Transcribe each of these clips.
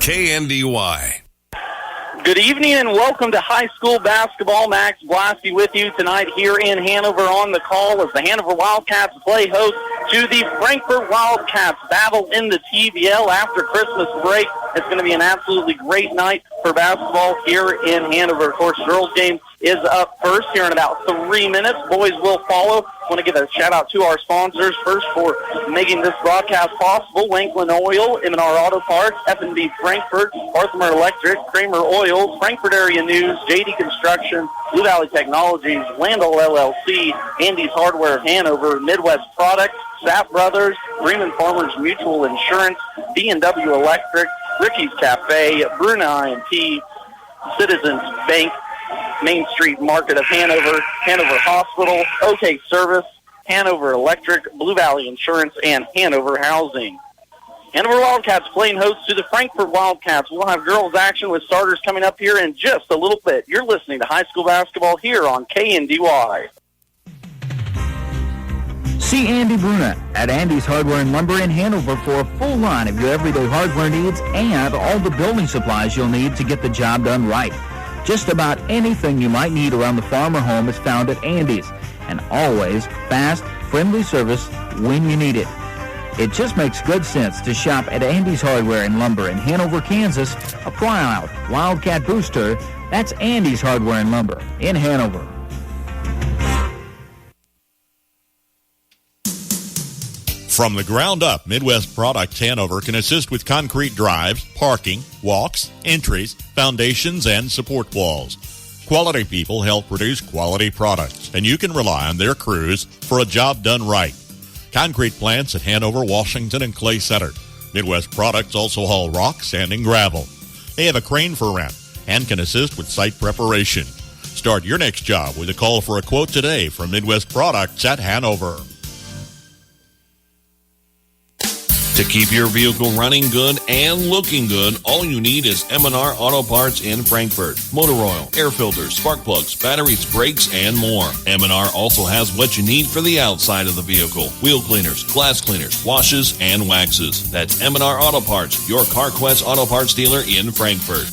KNDY. Good evening and welcome to high school basketball. Max Blasky with you tonight here in Hanover on the call as the Hanover Wildcats play host to the Frankfort Wildcats. Battle in the TVL after Christmas break. It's going to be an absolutely great night for basketball here in Hanover. Of course, girls game is up first here in about 3 minutes. Boys will follow. I want to give a shout-out to our sponsors first for making this broadcast possible. Wanklin Oil, M&R Auto Parts, F&B Frankfort, Arthur Electric, Kramer Oil, Frankfort Area News, JD Construction, Blue Valley Technologies, Landell LLC, Andy's Hardware of Hanover, Midwest Products, Sapp Brothers, Bremen Farmers Mutual Insurance, B&W Electric, Ricky's Cafe, Bruna IMT, Citizens Bank, Main Street Market of Hanover, Hanover Hospital, OK Service, Hanover Electric, Blue Valley Insurance, and Hanover Housing. Hanover Wildcats playing host to the Frankfort Wildcats. We'll have girls action with starters coming up here in just a little bit. You're listening to high school basketball here on KNDY. See Andy Bruna at Andy's Hardware and Lumber in Hanover for a full line of your everyday hardware needs and all the building supplies you'll need to get the job done right. Just about anything you might need around the farm or home is found at Andy's, and always fast, friendly service when you need it. It just makes good sense to shop at Andy's Hardware and Lumber in Hanover, Kansas, a proud Wildcat booster. That's Andy's Hardware and Lumber in Hanover. From the ground up, Midwest Products Hanover can assist with concrete drives, parking, walks, entries, foundations, and support walls. Quality people help produce quality products, and you can rely on their crews for a job done right. Concrete plants at Hanover, Washington, and Clay Center. Midwest Products also haul rock, sand, and gravel. They have a crane for rent and can assist with site preparation. Start your next job with a call for a quote today from Midwest Products at Hanover. To keep your vehicle running good and looking good, all you need is M&R Auto Parts in Frankfort. Motor oil, air filters, spark plugs, batteries, brakes, and more. M&R also has what you need for the outside of the vehicle. Wheel cleaners, glass cleaners, washes, and waxes. That's M&R Auto Parts, your CarQuest Auto Parts dealer in Frankfort.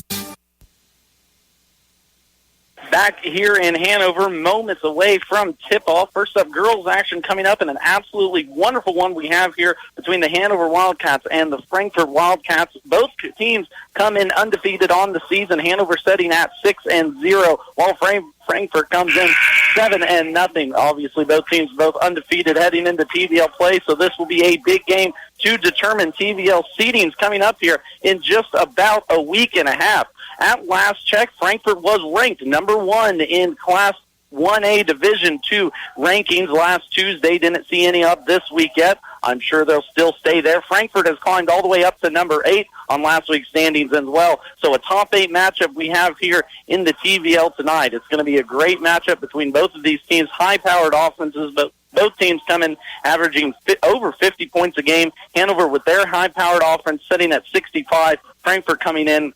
Back here in Hanover, moments away from tip-off. First up, girls action coming up in an absolutely wonderful one we have here between the Hanover Wildcats and the Frankfort Wildcats. Both teams come in undefeated on the season. Hanover setting at 6-0, while Frankfort comes in 7-0. Obviously, both teams both undefeated heading into TVL play, so this will be a big game to determine TVL seedings coming up here in just about a week and a half. At last check, Frankfort was ranked number 1 in Class 1A Division II rankings last Tuesday. Didn't see any up this week yet. I'm sure they'll still stay there. Frankfort has climbed all the way up to number 8 on last week's standings as well. So a top 8 matchup we have here in the TVL tonight. It's going to be a great matchup between both of these teams. High-powered offenses, but both teams come in averaging over 50 points a game. Hanover with their high-powered offense sitting at 65. Frankfort coming in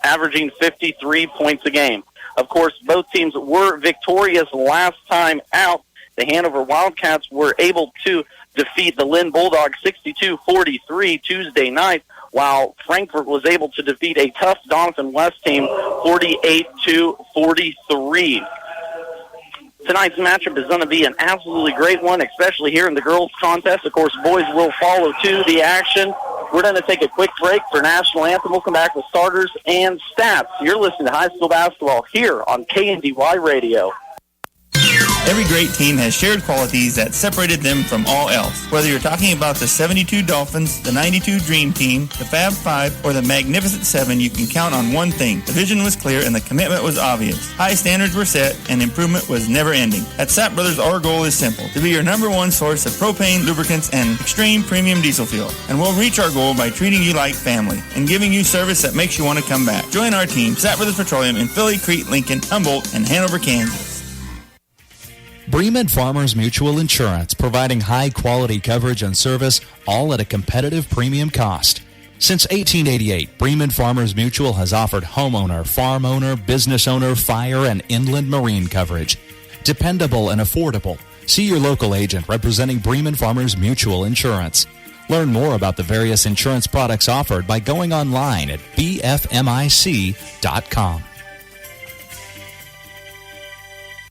averaging 53 points a game. Of course, both teams were victorious last time out. The Hanover Wildcats were able to defeat the Lynn Bulldogs 62-43 Tuesday night, while Frankfort was able to defeat a tough Donovan West team 48-43. Tonight's matchup is going to be an absolutely great one, especially here in the girls' contest. Of course, boys will follow to the action. We're going to take a quick break for National Anthem. We'll come back with starters and stats. You're listening to high school basketball here on KNDY Radio. Every great team has shared qualities that separated them from all else. Whether you're talking about the 72 Dolphins, the 92 Dream Team, the Fab Five, or the Magnificent Seven, you can count on one thing. The vision was clear and the commitment was obvious. High standards were set and improvement was never ending. At Sapp Brothers, our goal is simple: to be your number one source of propane, lubricants, and extreme premium diesel fuel. And we'll reach our goal by treating you like family and giving you service that makes you want to come back. Join our team, Sapp Brothers Petroleum, in Philly, Crete, Lincoln, Humboldt, and Hanover, Kansas. Bremen Farmers Mutual Insurance, providing high-quality coverage and service, all at a competitive premium cost. Since 1888, Bremen Farmers Mutual has offered homeowner, farm owner, business owner, fire, and inland marine coverage. Dependable and affordable. See your local agent representing Bremen Farmers Mutual Insurance. Learn more about the various insurance products offered by going online at bfmic.com.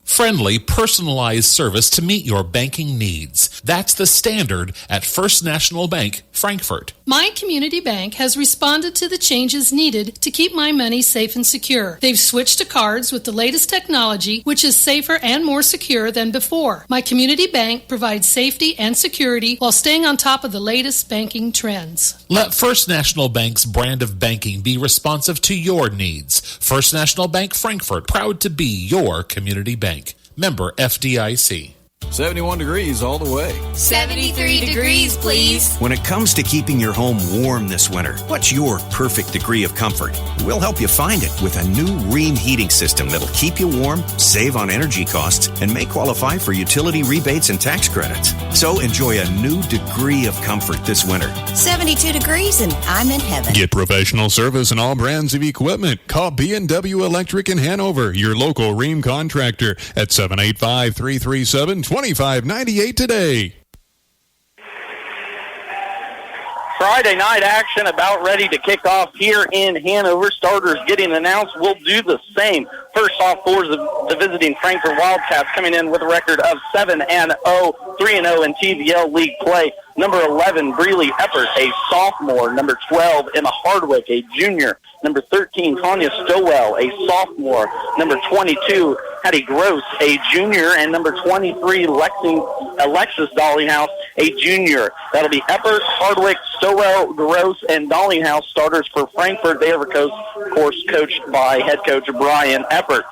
Friendly, personalized service to meet your banking needs. That's the standard at First National Bank, Frankfort. My community bank has responded to the changes needed to keep my money safe and secure. They've switched to cards with the latest technology, which is safer and more secure than before. My community bank provides safety and security while staying on top of the latest banking trends. Let First National Bank's brand of banking be responsive to your needs. First National Bank, Frankfort, proud to be your community bank. Member FDIC. 71 degrees all the way. 73 degrees, please. When it comes to keeping your home warm this winter, what's your perfect degree of comfort? We'll help you find it with a new Rheem heating system that'll keep you warm, save on energy costs, and may qualify for utility rebates and tax credits. So enjoy a new degree of comfort this winter. 72 degrees and I'm in heaven. Get professional service and all brands of equipment. Call B&W Electric in Hanover, your local Rheem contractor, at 785-337-2598 today. Friday night action about ready to kick off here in Hanover. Starters getting announced. We'll do the same. First off for the visiting Frankfort Wildcats, coming in with a record of 7-0, 3-0 in TVL League play. Number 11, Breeley Eppert, a sophomore. Number 12, Emma Hardwick, a junior. Number 13, Tanya Stowell, a sophomore. Number 22, Hattie Gross, a junior. And number 23, Alexis Dollinghouse, a junior. That'll be Eppert, Hardwick, Stowell, Gross, and Dollinghouse starters for Frankfort. They are, of course, coached by head coach Brian Eppert.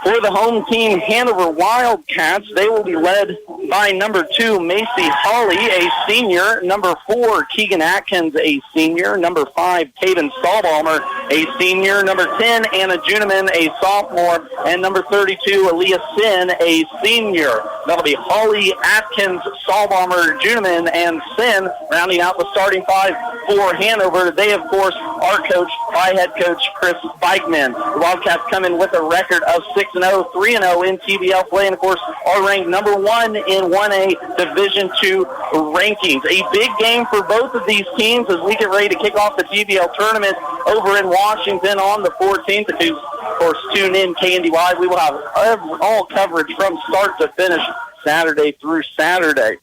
For the home team, Hanover Wildcats, they will be led by number 2, Macy Hawley, a senior. Number 4, Keegan Atkins, a senior. Number 5, Taven Stahlbalmer, a senior. Number 10, Anna Juneman, a sophomore. And number 32, Aaliyah Sin, a senior. That'll be Hawley, Atkins, Stahlbalmer, Juneman, and Sin, rounding out the starting five for Hanover. They, of course, are coached by head coach Chris Bikeman. The Wildcats come in with a record of 6-0, 3-0 in TBL play, and of course are ranked number 1 in 1A Division II rankings. A big game for both of these teams as we get ready to kick off the TBL tournament over in Washington on the 14th. If you, of course, tune in KNDY, we will have all coverage from start to finish Saturday through Saturday.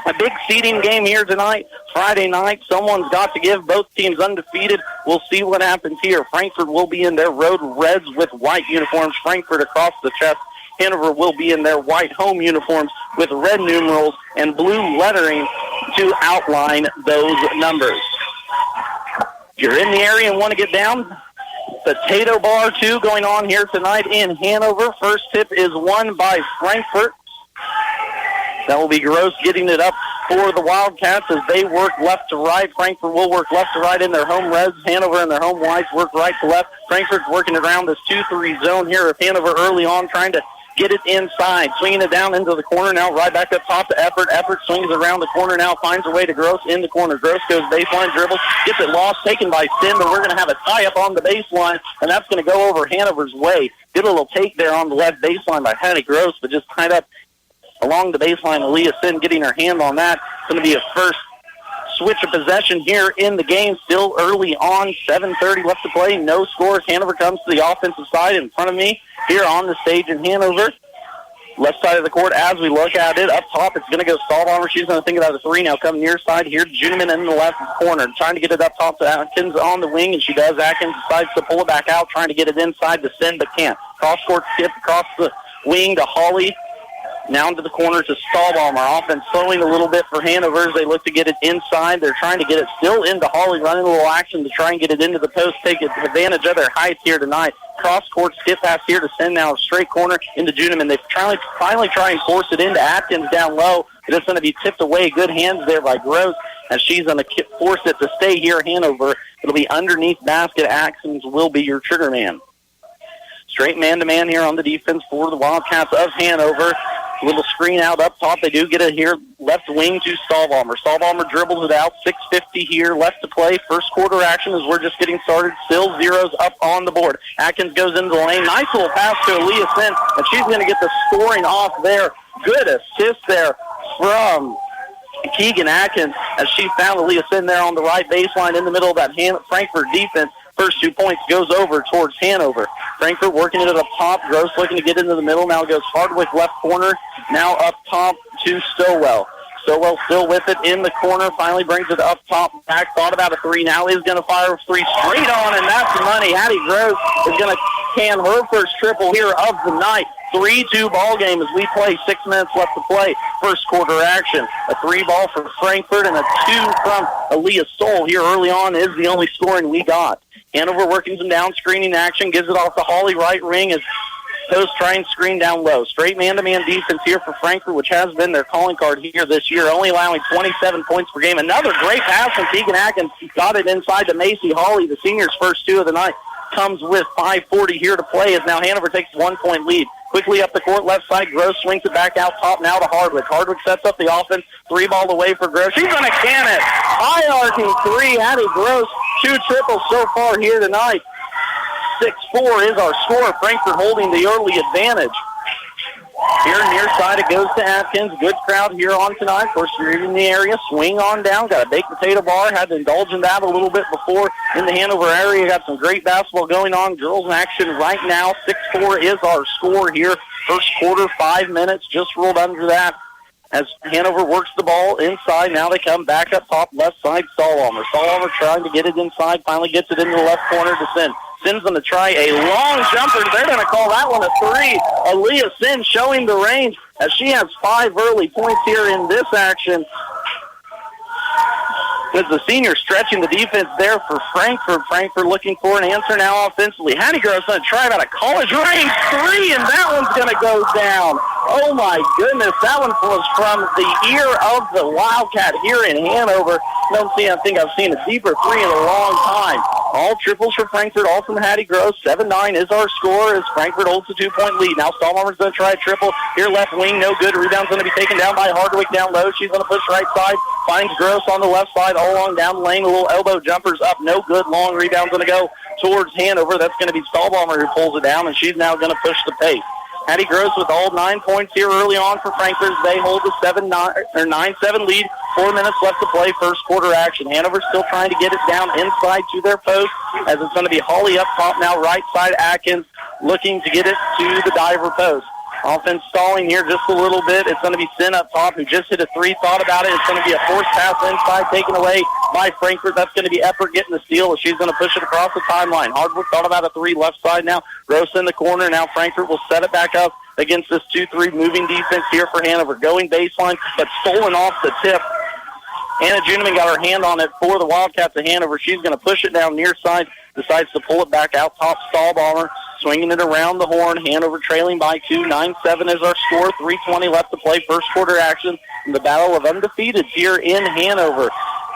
A big seeding game here tonight, Friday night. Someone's got to give both teams undefeated. We'll see what happens here. Frankfort will be in their road reds with white uniforms. Frankfort across the chest. Hanover will be in their white home uniforms with red numerals and blue lettering to outline those numbers. If you're in the area and want to get down, Potato Bar 2 going on here tonight in Hanover. First tip is won by Frankfort. That will be Gross getting it up for the Wildcats as they work left to right. Frankfort will work left to right in their home reds. Hanover and their home whites work right to left. Frankfort's working around this 2-3 zone here with Hanover early on, trying to get it inside. Swinging it down into the corner now, right back up top to Eppert. Eppert swings around the corner now, finds a way to Gross in the corner. Gross goes baseline, dribbles, gets it lost, taken by Sin, but we're going to have a tie-up on the baseline, and that's going to go over Hanover's way. Did a little take there on the left baseline by Hattie Gross, but just tied up along the baseline. Aaliyah Sin getting her hand on that. It's going to be a first switch of possession here in the game. Still early on, 7:30 left to play. No scores. Hanover comes to the offensive side in front of me here on the stage in Hanover. Left side of the court as we look at it. Up top, it's going to go Stahlbalmer. She's going to think about a three now. Come near side here. Juneman in the left corner. Trying to get it up top to Atkins on the wing, and she does. Atkins decides to pull it back out, trying to get it inside to Sin, but can't. Cross-court skip across the wing to Hawley. Now into the corner to Stahlbalmer. Offense slowing a little bit for Hanover as they look to get it inside. They're trying to get it still into Hawley, running a little action to try and get it into the post, take advantage of their height here tonight. Cross-court skip pass here to send now a straight corner into Juneman. They finally try and force it into Atkins down low, but it's going to be tipped away. Good hands there by Gross, and she's going to force it to stay here, Hanover. It'll be underneath basket. Atkins will be your trigger man. Straight man-to-man here on the defense for the Wildcats of Hanover. Little screen out up top. They do get it here. Left wing to Stahlbalmer. Stahlbalmer dribbles it out. 6:50 here left to play. First quarter action as we're just getting started. Still zeros up on the board. Atkins goes into the lane. Nice little pass to Aaliyah Sin, and she's going to get the scoring off there. Good assist there from Keegan Atkins, as she found Aaliyah Sin there on the right baseline in the middle of that Frankfort defense. First 2 points goes over towards Hanover. Frankfort working it up top. Gross looking to get into the middle. Now goes Hardwick left corner. Now up top to Stowell. Stowell still with it in the corner. Finally brings it up top. Back thought about a three. Now is going to fire a three straight on, and that's money. Hattie Gross is going to can her first triple here of the night. 3-2 ball game as we play. 6 minutes left to play. First quarter action. A 3 ball for Frankfort and a 2 from Aaliyah Stoll here early on is the only scoring we got. Hanover working some down screening action. Gives it off to Holly right wing as Post trying to screen down low. Straight man-to-man defense here for Frankfort, which has been their calling card here this year, only allowing 27 points per game. Another great pass from Keegan Atkins. Got it inside to Macy Hawley, the senior's first 2 of the night. Comes with 5:40 here to play as now Hanover takes 1 point lead. Quickly up the court, left side, Gross swings it back out top now to Hardwick. Hardwick sets up the offense, 3 ball away for Gross. She's going to can it. High-arcing 3, Hattie Gross, 2 triples so far here tonight. 6-4 is our score. Frankfort holding the early advantage. Here near side, it goes to Atkins. Good crowd here on tonight. Of course, you're in the area. Swing on down. Got a baked potato bar. Had to indulge in that a little bit before in the Hanover area. Got some great basketball going on. Girls in action right now. 6-4 is our score here. First quarter, 5 minutes. Just rolled under that as Hanover works the ball inside. Now they come back up top, left side, Stallhalmer. Stallhalmer trying to get it inside. Finally gets it into the left corner to Sin. Sin's going to try a long jumper. They're going to call that one a 3. Aaliyah Sin showing the range as she has 5 early points here in this action. As the senior stretching the defense there for Frankfort. Frankfort looking for an answer now offensively. Hattie Gross going to try about a college range 3, and that one's going to go down. Oh, my goodness. That one was from the ear of the Wildcat here in Hanover. I think I've seen a deeper 3 in a long time. All triples for Frankfort, all from Hattie Gross. 7-9 is our score as Frankfort holds a 2-point lead. Now Stallhalmer's going to try a triple. Here left wing, no good. Rebound's going to be taken down by Hardwick down low. She's going to push right side. Finds Gross on the left side, all along down the lane. A little elbow jumpers up, no good. Long rebound's going to go towards Hanover. That's going to be Stallhalmer who pulls it down, and she's now going to push the pace. Hattie Gross with all 9 points here early on for Frankfort. They hold the 9-7 lead. 4 minutes left to play, first quarter action. Hanover still trying to get it down inside to their post as it's going to be Holly up top now, right side Atkins looking to get it to the diver post. Offense stalling here just a little bit. It's going to be Sin up top who just hit a 3. Thought about it. It's going to be a forced pass inside taken away by Frankfort. That's going to be Eppert getting the steal. She's going to push it across the timeline. Hardwood thought about a 3 left side now. Gross in the corner. Now Frankfort will set it back up against this 2-3 moving defense here for Hanover. Going baseline, but stolen off the tip. Anna Juneman got her hand on it for the Wildcats of Hanover. She's going to push it down near side. Decides to pull it back out top. Stallhalmer swinging it around the horn. Hanover trailing by 2. 9-7 is our score. 3:20 left to play. First quarter action in the battle of undefeated here in Hanover.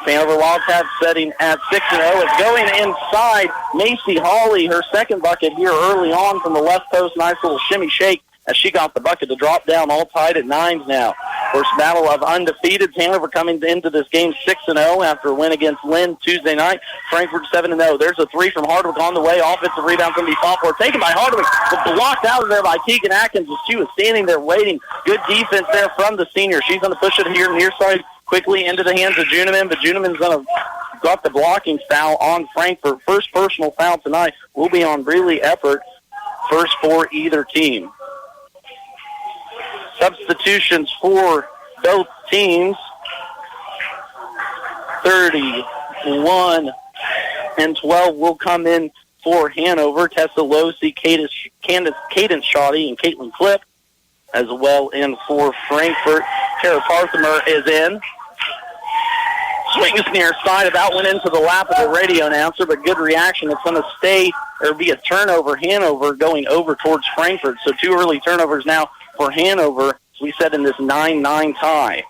Hanover Wildcats setting at 6-0. It's going inside. Macy Hawley, her second bucket here early on from the left post. Nice little shimmy shake as she got the bucket to drop down, all tied at 9s now. First battle of undefeated. Hanover coming into this game 6-0 after a win against Lynn Tuesday night. Frankfort 7-0. There's a 3 from Hardwick on the way. Offensive rebound going to be fought for. Taken by Hardwick, but blocked out of there by Keegan Atkins as she was standing there waiting. Good defense there from the senior. She's going to push it here near side quickly into the hands of Juneman, but Juneman's going to got the blocking foul on Frankfort. First personal foul tonight will be on Breeley Eppert. First for either team. Substitutions for both teams. 31 and 12 will come in for Hanover. Tessa Losey, Cadence Shoddy, and Caitlin Clipp as well in for Frankfort. Tara Parthimer is in. Swings near side, about went into the lap of the radio announcer, but good reaction. It's going to stay or be a turnover. Hanover going over towards Frankfort. So 2 early turnovers now for Hanover, as we said, in this 9-9 tie.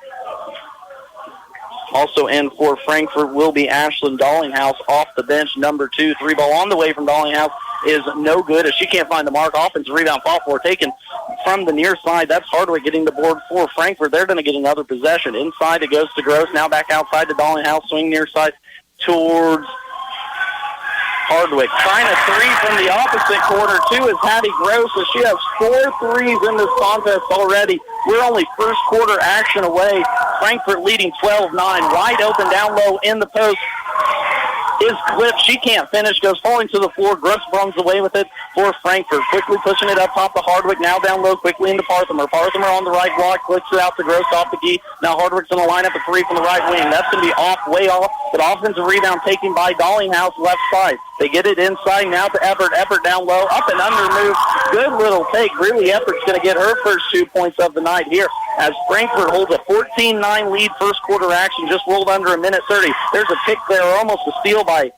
Also in for Frankfort will be Ashlyn Dallinghouse off the bench, number 2. 3 ball on the way from Dallinghouse is no good as she can't find the mark. Offensive rebound, fought for, taken from the near side. That's Hardwick getting the board for Frankfort. They're going to get another possession. Inside it goes to Gross. Now back outside to Dallinghouse. Swing near side towards Hardwick. Trying a 3 from the opposite corner, too, is Hattie Gross. So she has 4 threes in this contest already. We're only first quarter action away Frankfort leading 12-9. Wide open down low in the post is Cliff. She can't finish, goes falling to the floor. Gross runs away with it for Frankfort. Quickly pushing it up top to Hardwick. Now down low quickly into Parthimer. Parthimer on the right block, clicks it out to Gross off the key. Now Hardwick's going to line up a three from the right wing. That's going to be off, way off. But offensive rebound taken by Dollinghouse left side. They get it inside now to Everett. Everett down low, up and under move. Good little take. Really, Everett's going to get her first 2 points of the night here as Frankfort holds a 14-9 lead first quarter action. Just rolled under a minute 30. There's a pick there, almost a steal by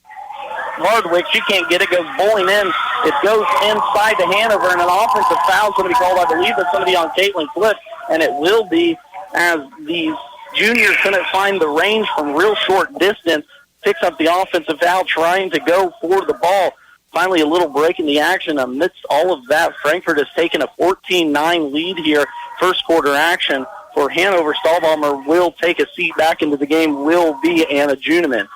Hardwick. She can't get it, goes bowling in. It goes inside to Hanover, and an offensive foul is going to be called. I believe it's going to be on Caitlin Cliff, and it will be as these juniors couldn't find the range from real short distance. Picks up the offensive foul, trying to go for the ball. Finally, a little break in the action. Amidst all of that, Frankfort has taken a 14-9 lead here, first quarter action. For Hanover, Stahlbaumer will take a seat back into the game, will be Anna Juneman.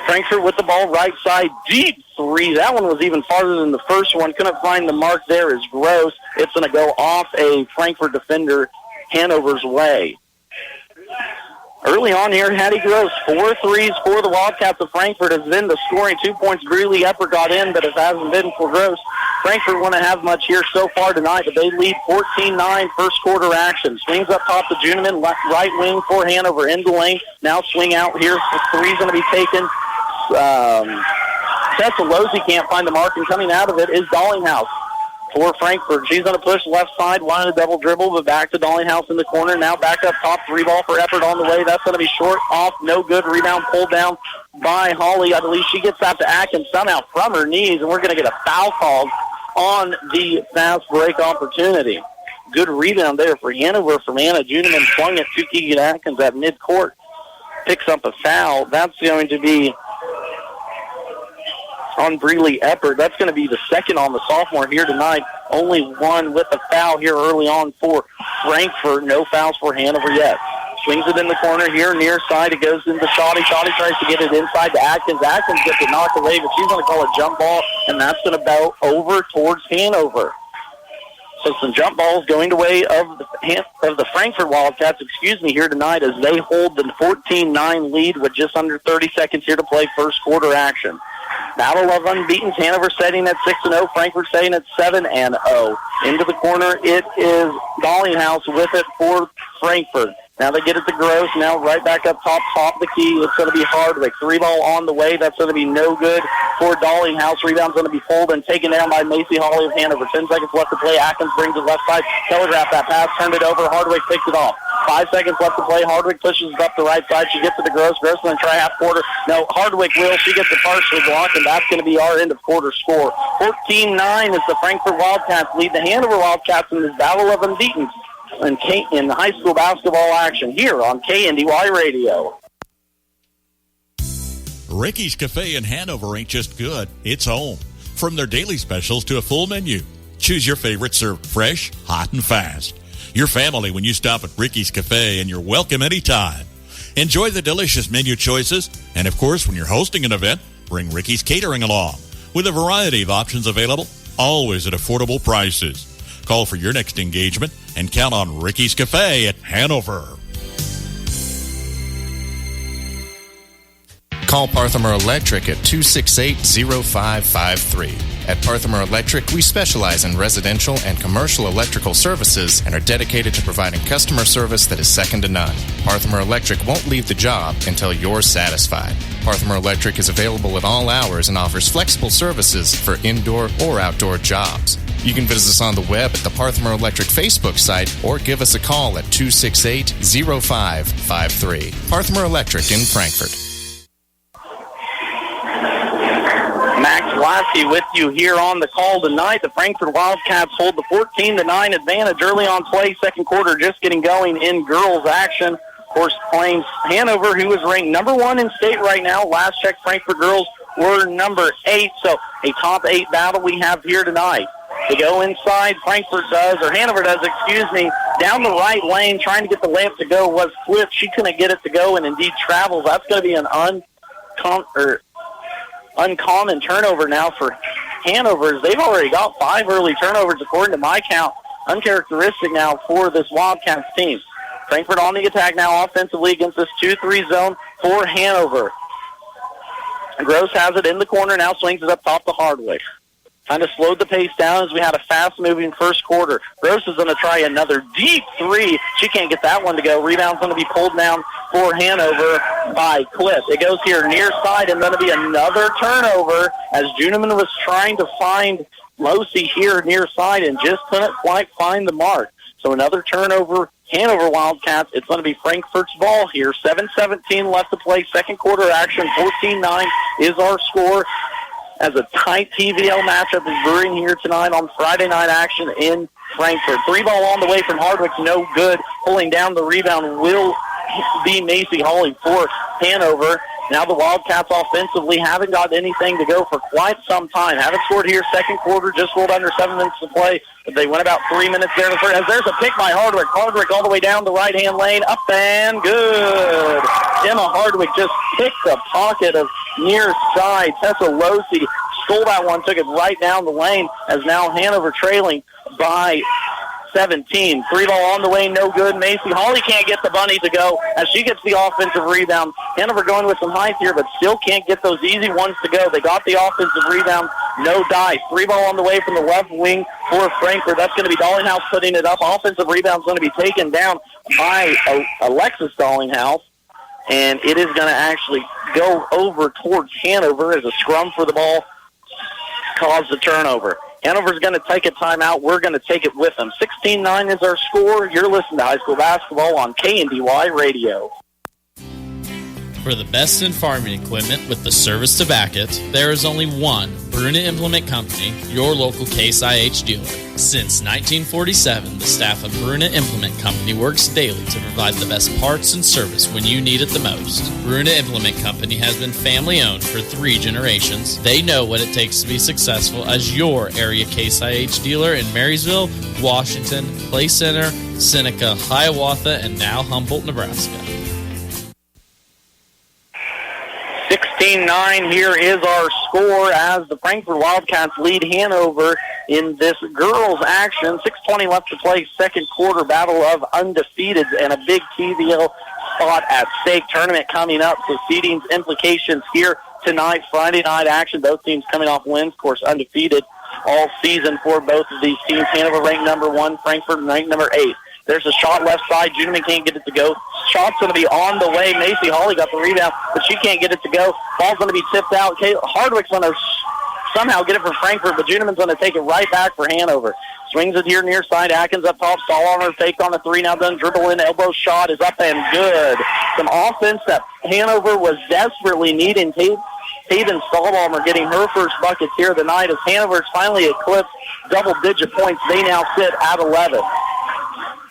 Frankfort with the ball, right side, deep three. That one was even farther than the first one. Couldn't find the mark there. Is Gross. It's going to go off a Frankfort defender Hanover's way. Early on here, Hattie Gross, 4 threes for the Wildcats of Frankfort, has been the scoring. 2 points Greeley Epper got in, but it hasn't been for Gross. Frankfort wouldn't have much here so far tonight, but they lead 14-9 first quarter action. Swings up top to Juneman, right wing for Hanover, into lane. Now swing out here. Three's going to be taken. Tessa Losey can't find the mark, and coming out of it is Dollinghouse for Frankfort. She's going to push left side, wanted a double dribble, but back to Dollinghouse in the corner. Now back up top, three ball for Effort on the way. That's going to be short, off, no good. Rebound pulled down by Holly. I believe she gets out to Atkins somehow from her knees, and we're going to get a foul called on the fast break opportunity. Good rebound there for Hanover from Anna Juneman, swung it to Keegan Atkins at midcourt. Picks up a foul. That's going to be on Breeley Eppert. That's going to be the second on the sophomore here tonight. Only one with a foul here early on for Frankfort. No fouls for Hanover yet. Swings it in the corner here, near side. It goes into Shoddy. Shoddy tries to get it inside to Atkins. Atkins gets it knocked away, but she's going to call a jump ball, and that's going to bow over towards Hanover. So some jump balls going the way of the Frankfort Wildcats, here tonight as they hold the 14-9 lead with just under 30 seconds here to play first quarter action. Battle of unbeaten. Hanover setting at 6-0. Frankfort setting at 7-0. Into the corner, it is Dollinghouse with it for Frankfort. Now they get it to Gross. Now right back up top the key. It's going to be Hardwick. Three ball on the way. That's going to be no good for Dollinghouse. Rebound's going to be pulled and taken down by Macy Holly of Hanover. 10 seconds left to play. Atkins brings it left side. Telegraph that pass. Turned it over. Hardwick picks it off. 5 seconds left to play. Hardwick pushes it up the right side. She gets it to Gross. Gross going to try half quarter. No, Hardwick will. She gets it partially blocked, and that's going to be our end of quarter score. 14-9 is the Frankfort Wildcats lead the Hanover Wildcats in this battle of unbeaten in high school basketball action here on KNDY Radio. Ricky's Cafe in Hanover ain't just good, it's home. From their daily specials to a full menu, choose your favorite served fresh, hot, and fast. Your family when you stop at Ricky's Cafe, and you're welcome anytime. Enjoy the delicious menu choices, and of course, when you're hosting an event, bring Ricky's Catering along. With a variety of options available, always at affordable prices. Call for your next engagement and count on Ricky's Cafe at Hanover. Call Parthimer Electric at 268-0553. At Parthimer Electric, we specialize in residential and commercial electrical services and are dedicated to providing customer service that is second to none. Parthimer Electric won't leave the job until you're satisfied. Parthimer Electric is available at all hours and offers flexible services for indoor or outdoor jobs. You can visit us on the web at the Parthimer Electric Facebook site or give us a call at 268-0553. Parthimer Electric in Frankfort. Max Lasky with you here on the call tonight. The Frankfort Wildcats hold the 14-9 advantage early on play. Second quarter just getting going in girls action. Of course, playing Hanover, who is ranked number 1 in state right now. Last check, Frankfort girls were number 8. So a top 8 battle we have here tonight. They go inside, Hanover does, down the right lane, trying to get the layup to go was Cliff. She couldn't get it to go and indeed travels. That's going to be an uncommon turnover now for Hanover. They've already got 5 early turnovers according to my count. Uncharacteristic now for this Wildcats team. Frankfort on the attack now offensively against this 2-3 zone for Hanover. Gross has it in the corner, now swings it up top to Hardwick. Kind of slowed the pace down as we had a fast-moving first quarter. Gross is going to try another deep three. She can't get that one to go. Rebound's going to be pulled down for Hanover by Cliff. It goes here near side and going to be another turnover as Juniman was trying to find Losey here near side and just couldn't quite find the mark. So another turnover. Hanover Wildcats, it's going to be Frankfort's ball here. 7:17 left to play. Second quarter action. 14-9 is our score. As a tight TVL matchup is brewing here tonight on Friday night action in Frankfort. 3-ball on the way from Hardwick, no good. Pulling down the rebound will be Macy Hawley for Hanover. Now the Wildcats offensively haven't got anything to go for quite some time. Haven't scored here second quarter, just rolled under 7 minutes to play. But they went about 3 minutes there in the third. As there's a pick by Hardwick. Hardwick all the way down the right-hand lane. Up and good. Emma Hardwick just picked the pocket of near side. Tessa Losey stole that one, took it right down the lane as now Hanover trailing by 17. 3-ball on the way, no good. Macy Hawley can't get the bunny to go as she gets the offensive rebound. Hanover going with some height here, but still can't get those easy ones to go. They got the offensive rebound, no dice. 3-ball on the way from the left wing for Frankfort. That's going to be Dallinghouse putting it up. Offensive rebound's going to be taken down by Alexis Dallinghouse, and it is going to actually go over towards Hanover as a scrum for the ball caused the turnover. Hanover's going to take a timeout. We're going to take it with them. 16-9 is our score. You're listening to high school basketball on KNDY Radio. For the best in farming equipment with the service to back it, there is only one Bruna Implement Company, your local Case IH dealer. Since 1947, the staff of Bruna Implement Company works daily to provide the best parts and service when you need it the most. Bruna Implement Company has been family-owned for 3 generations. They know what it takes to be successful as your area Case IH dealer in Marysville, Washington, Clay Center, Seneca, Hiawatha, and now Humboldt, Nebraska. 16-9 here is our score as the Frankfort Wildcats lead Hanover in this girls action. 6:20 left to play, second quarter battle of undefeateds and a big TVL spot at stake. Tournament coming up, so seedings implications here tonight. Friday night action, both teams coming off wins, of course, undefeated all season for both of these teams. Hanover ranked number 1, Frankfort ranked number 8. There's a shot left side. Juniman can't get it to go. Shot's going to be on the way. Macy Hawley got the rebound, but she can't get it to go. Ball's going to be tipped out. Hardwick's going to somehow get it for Frankfort, but Juniman's going to take it right back for Hanover. Swings it here near side. Atkins up top. Stallhammer fake on the 3. Now done. Dribble in. Elbow shot is up and good. Some offense that Hanover was desperately needing. Taven Stallhammer getting her first buckets here tonight as Hanover's finally eclipsed double-digit points. They now sit at 11.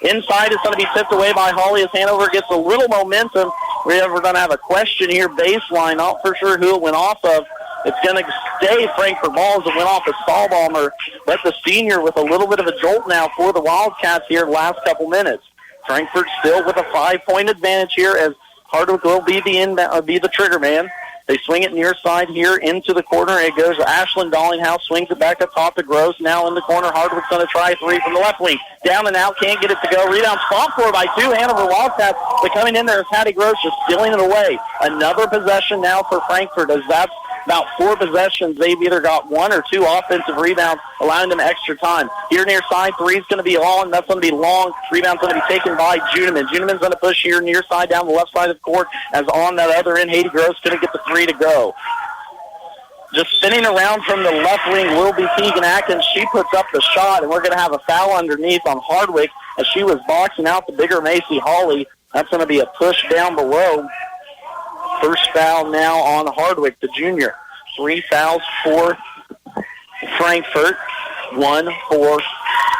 Inside is going to be tipped away by Hawley as Hanover gets a little momentum. We're going to have a question here, baseline. Not for sure who it went off of. It's going to stay Frankfort ball as it went off of Stallhammer. But the senior with a little bit of a jolt now for the Wildcats here last couple minutes. Frankfort still with a 5-point advantage here as Hardwick will be the trigger man. They swing it near side here into the corner. It goes to Ashlyn Dallinghouse, swings it back up top to Gross. Now in the corner, Hardwick's going to try a 3 from the left wing. Down and out, can't get it to go. Rebound fought for by 2 Hanover Wildcats. But coming in there is Hattie Gross just stealing it away. Another possession now for Frankfort as that's about 4 possessions. They've either got 1 or 2 offensive rebounds, allowing them extra time. Here near side, 3's going to be on. That's going to be long. Rebound's going to be taken by Juniman. Juneman's going to push here near side down the left side of the court as on that other end, Hattie Gross going to get the 3 to go. Just spinning around from the left wing will be Keegan Atkins. She puts up the shot, and we're going to have a foul underneath on Hardwick as she was boxing out the bigger Macy Hawley. That's going to be a push down below. First foul now on Hardwick, the junior. 3 fouls for Frankfort, 1 for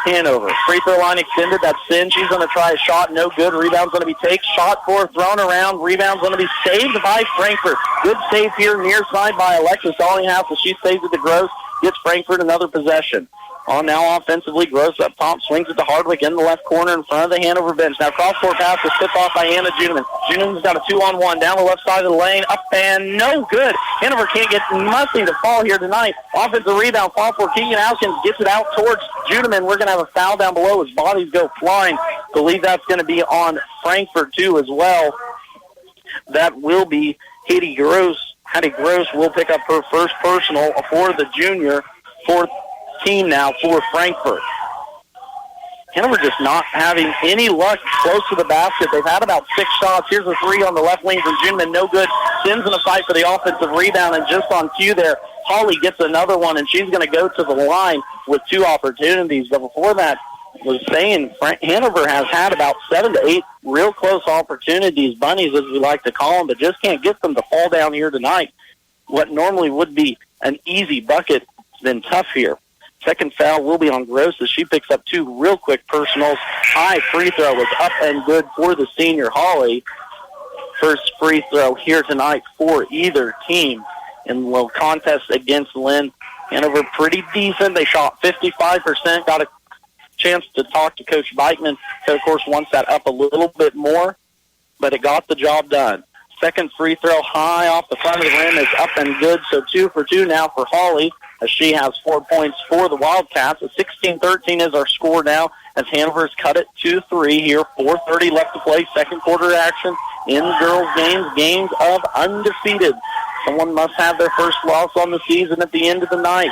Hanover. Free throw line extended. That's Sin. She's going to try a shot. No good. Rebound's going to be taken. Shot 4 thrown around. Rebound's going to be saved by Frankfort. Good save here near side by Alexis Dallinghouse as she saves it to Gross. Gets Frankfort another possession. On now offensively, Gross up top, swings it to Hardwick in the left corner in front of the Hanover bench. Now cross-court pass is tipped off by Anna Juneman. Juneman's got a 2-on-1 down the left side of the lane, up and no good. Hanover can't get nothing to fall here tonight. Offensive rebound, fall for Keegan Atkins, gets it out towards Juneman. We're going to have a foul down below as bodies go flying. believe that's going to be on Frankfort, too, as well. That will be Hattie Gross. Hattie Gross will pick up her first personal for the junior, fourth team now for Frankfort. Hanover just not having any luck close to the basket. They've had about 6 shots. Here's a 3 on the left wing from Juneman. No good. Sims in a fight for the offensive rebound, and just on cue there, Holly gets another one, and she's going to go to the line with 2 opportunities. But before that, was saying Hanover has had about 7 to 8 real close opportunities, bunnies as we like to call them, but just can't get them to fall down here tonight. What normally would be an easy bucket has been tough here. Second foul will be on Gross as she picks up 2 real quick personals. High free throw was up and good for the senior Holly. First free throw here tonight for either team in the contest against Lynn. Hanover pretty decent. They shot 55%, got a chance to talk to Coach Beitman, who of course wants that up a little bit more, but it got the job done. Second free throw high off the front of the rim is up and good, so 2 for 2 now for Holly as she has 4 points for the Wildcats. 16-13 is our score now as Hanover's cut it 2-3 here. 4:30 left to play, second quarter action in girls games of undefeated. Someone must have their first loss on the season at the end of the night.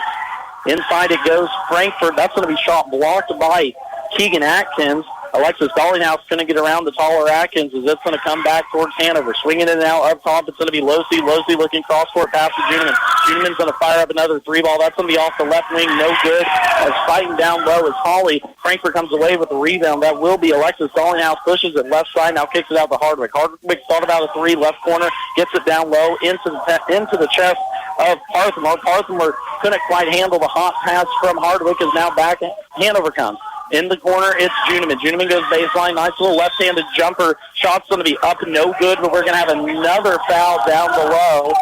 Inside it goes Frankfort. That's going to be shot blocked by Keegan Atkins. Alexis Dollinghouse going to get around the taller Atkins as it's going to come back towards Hanover. Swinging it now up top. It's going to be Losey. Losey looking cross-court pass to Juneman. Juneman's going to fire up another 3 ball. That's going to be off the left wing. No good. As fighting down low is Holly. Frankfort comes away with the rebound. That will be Alexis Dollinghouse. Pushes it left side. Now kicks it out to Hardwick. Hardwick thought about a 3 left corner. Gets it down low into the chest of Parthamar. Parthamar couldn't quite handle the hot pass from Hardwick. Is now back. Hanover comes. In the corner, it's Juneman. Juneman goes baseline. Nice little left-handed jumper. Shot's going to be up, no good, but we're going to have another foul down below.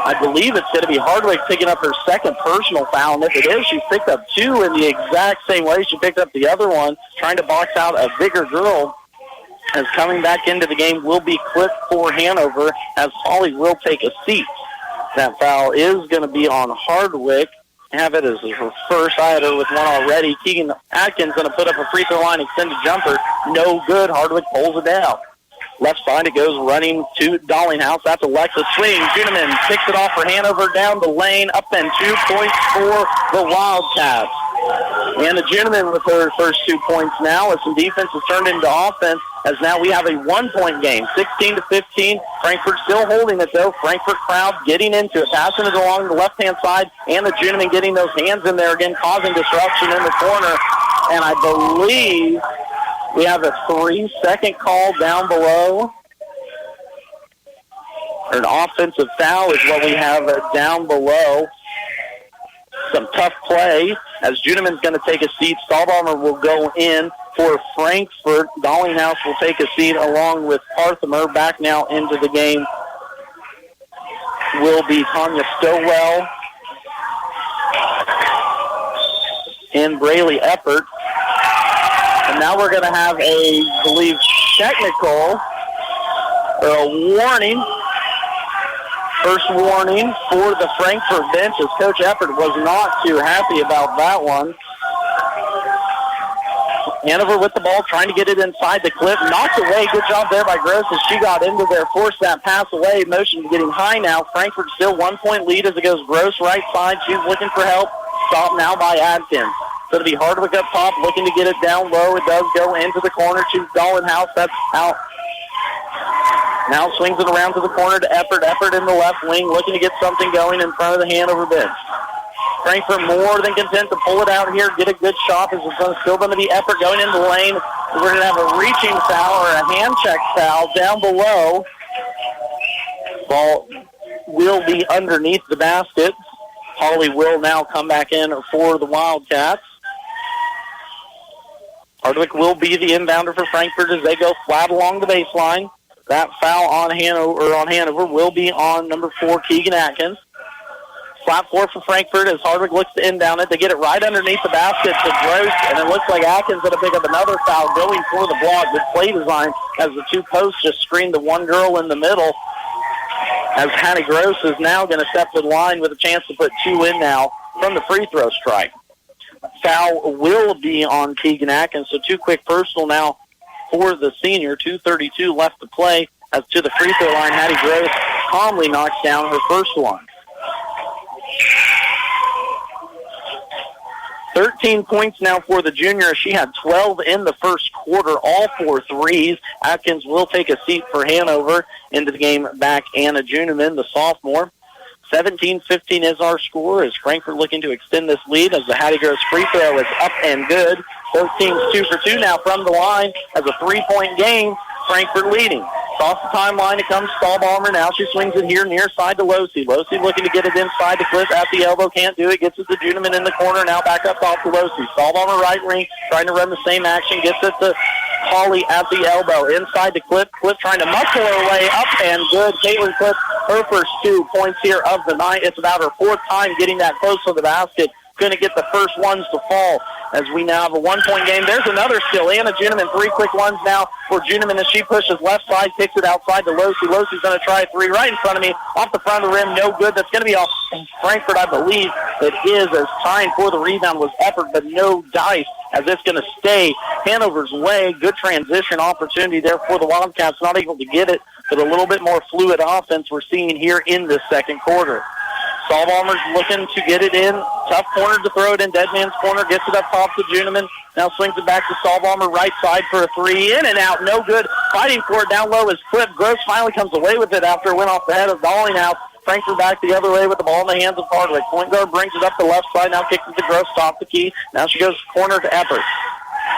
I believe it's going to be Hardwick picking up her second personal foul, and if it is, she's picked up 2 in the exact same way she picked up the other one, trying to box out a bigger girl. As coming back into the game will be clipped for Hanover, as Holly will take a seat. That foul is going to be on Hardwick. Have it as her first. I had her with one already. Keegan Atkins going to put up a free throw line extended jumper. No good. Hardwick pulls it down. Left side it goes running to Dollinghouse. That's Alexis swing. Juneman picks it off for Hanover down the lane. Up and 2 points for the Wildcats. And the Juneman with her first 2 points now as some defense has turned into offense, as now we have a 1-point game, 16-15. Frankfort still holding it, though. Frankfort crowd getting into it, passing it along the left-hand side, and the Juneman getting those hands in there again, causing disruption in the corner. And I believe we have a 3-second call down below. Or an offensive foul is what we have down below. Some tough play as Juneman's going to take a seat. Stahlbaumer will go in for Frankfort. Dollinghouse will take a seat along with Parthamar. Back now into the game will be Tanya Stowell and Braylee Eppert. And now we're going to have I believe, technical or a warning. First warning for the Frankfort bench as Coach Eppert was not too happy about that one. Hanover with the ball, trying to get it inside the clip. Knocked away. Good job there by Gross as she got into there. Forced that pass away. Motion getting high now. Frankfort still 1-point lead as it goes Gross right side. She's looking for help. Stopped now by Adkins. Going to be Hardwick up top, looking to get it down low. It does go into the corner to Dollinghouse. That's out. Now swings it around to the corner to Eppert. Eppert in the left wing, looking to get something going in front of the Hanover bench. Frankfort more than content to pull it out here, get a good shot. This is still going to be Eppert going in the lane. We're going to have a reaching foul or a hand check foul down below. Ball will be underneath the basket. Holly will now come back in for the Wildcats. Hardwick will be the inbounder for Frankfort as they go flat along the baseline. That foul on Hanover will be on number 4, Keegan Atkins. Flat 4 for Frankfort as Hardwick looks to inbound it. They get it right underneath the basket to Gross, and it looks like Atkins going to pick up another foul going for the block. Good play design as the 2 posts just screened the one girl in the middle. As Hattie Gross is now going to step to the line with a chance to put 2 in now from the free throw strike. foul will be on Keegan Atkins. So 2 quick personal now for the senior. 2:32 left to play. As to the free throw line, Hattie Gross calmly knocks down her first one. 13 points now for the junior. She had 12 in the first quarter, all 4 threes. Atkins will take a seat for Hanover. Into the game back Anna Juniman, the sophomore. 17-15 is our score as Frankfort looking to extend this lead as the Hattie Gross free throw is up and good. Both teams 2 for 2 now from the line as a 3-point game. Frankfort leading. Off the timeline, it comes Stahlbaumer. Now she swings it here near side to Losey. Losey looking to get it inside the clip at the elbow. Can't do it. Gets it to Juniman in the corner. Now back up off to Losey. Stahlbaumer right wing, trying to run the same action. Gets it to Holly at the elbow. Inside the clip. Clip trying to muscle her way up and good. Caitlin Clip, her first 2 points here of the night. It's about her 4th time getting that close to the basket. Going to get the first ones to fall as we now have a 1-point game. There's another steal. Anna Juniman, 3 quick ones now for Juniman as she pushes left side, kicks it outside to Losey. Losey's going to try a 3 right in front of me, off the front of the rim, no good. That's going to be off Frankfort, I believe. It is, as tying for the rebound was effort, but no dice, as it's going to stay Hanover's way. Good transition opportunity there for the Wildcats. Not able to get it, but a little bit more fluid offense we're seeing here in the second quarter. Stahlbaumer's looking to get it in. Tough corner to throw it in. Dead man's corner. Gets it up top to Juniman. Now swings it back to Stahlbaumer. Right side for a 3. In and out. No good. Fighting for it down low is Clip. Gross finally comes away with it after it went off the head of Dollinghouse. Frankfort back the other way with the ball in the hands of Hardwick. Point guard brings it up the left side. Now kicks it to Gross. Top the key. Now she goes corner to Eppert.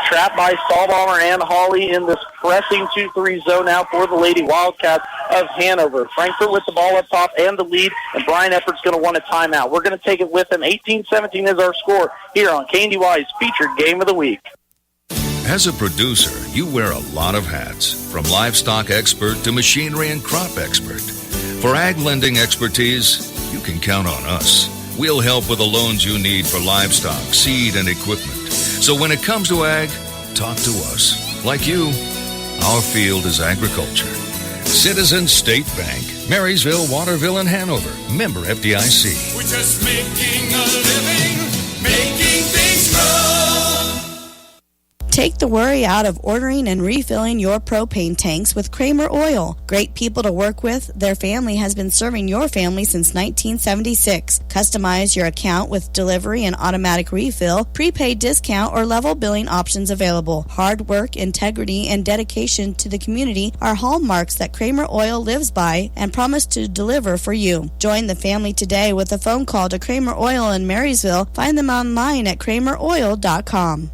Trapped by Stahlbaumer and Hawley in this pressing 2-3 zone now for the Lady Wildcats of Hanover. Frankfort with the ball up top and the lead, and Brian Eppert's going to want a timeout. We're going to take it with him. 18-17 is our score here on KNDY's featured game of the week. As a producer, you wear a lot of hats, from livestock expert to machinery and crop expert. For ag lending expertise, you can count on us. We'll help with the loans you need for livestock, seed, and equipment. So when it comes to ag, talk to us. Like you, our field is agriculture. Citizens State Bank, Marysville, Waterville, and Hanover. Member FDIC. We're just making a living, making things grow. Take the worry out of ordering and refilling your propane tanks with Kramer Oil. Great people to work with, their family has been serving your family since 1976. Customize your account with delivery and automatic refill, prepaid discount, or level billing options available. Hard work, integrity, and dedication to the community are hallmarks that Kramer Oil lives by and promise to deliver for you. Join the family today with a phone call to Kramer Oil in Marysville. Find them online at krameroil.com.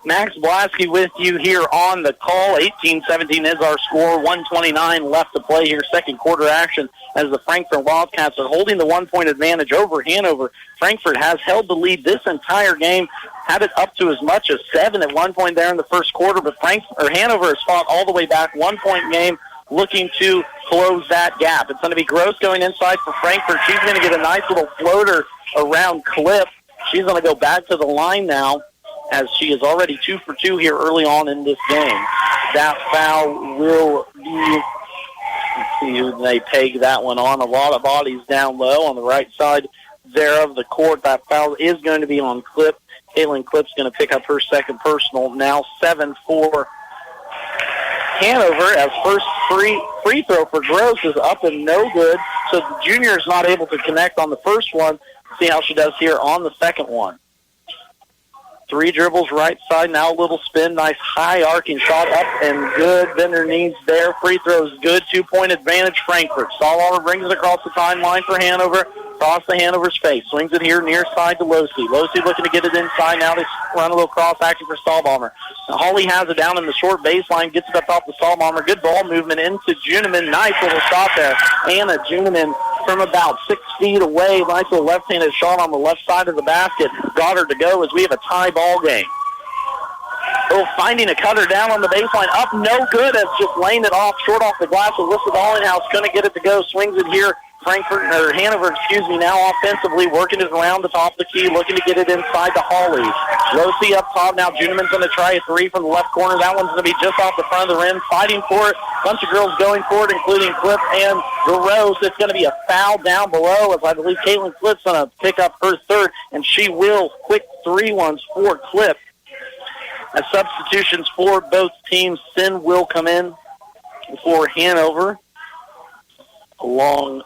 Max Blasky with you here on the call. 18-17 is our score. 1:29 left to play here. Second quarter action as the Frankfort Wildcats are holding the 1-point advantage over Hanover. Frankfort has held the lead this entire game, had it up to as much as 7 at one point there in the first quarter, but Hanover has fought all the way back. 1-point game, looking to close that gap. It's going to be Gross going inside for Frankfort. She's going to get a nice little floater around Clip. She's going to go back to the line now, as she is already 2 for 2 here early on in this game. That foul will be, let's see who they peg that one on. A lot of bodies down low on the right side there of the court. That foul is going to be on Clip. Caitlin Clip's going to pick up her second personal. Now 7 for Hanover, as first free throw for Gross is up and no good. So the junior is not able to connect on the first one. See how she does here on the second one. 3 dribbles right side, now a little spin, nice high arcing shot up and good. Bender needs there. Free throws good. 2-point advantage Frankfort. Stahlbaumer brings it across the timeline for Hanover. Across the Hanover space. Swings it here near side to Losey. Losey looking to get it inside. Now they run a little cross action for Stahlbaumer. Now Hawley has it down in the short baseline. Gets it up off the Stahlbaumer. Good ball movement into Juniman. Nice little shot there. Anna Juniman from about 6 feet away. Nice little left-handed shot on the left side of the basket. Got her to go as we have a tie ball game. Oh, finding a cutter down on the baseline. Up, no good, as just laying it off, short off the glass. Alyssa Dollinghouse going to get it to go. Swings it here Hanover, now offensively working it around the top of the key, looking to get it inside to Hawley. Losey up top now. Juneman's going to try a three from the left corner. That one's going to be just off the front of the rim, fighting for it. Bunch of girls going for it, including Cliff and Gross. It's going to be a foul down below, as I believe Caitlin Cliff's going to pick up her third, and she will. Quick 3-1s for Cliff. As substitutions for both teams, Sin will come in for Hanover, along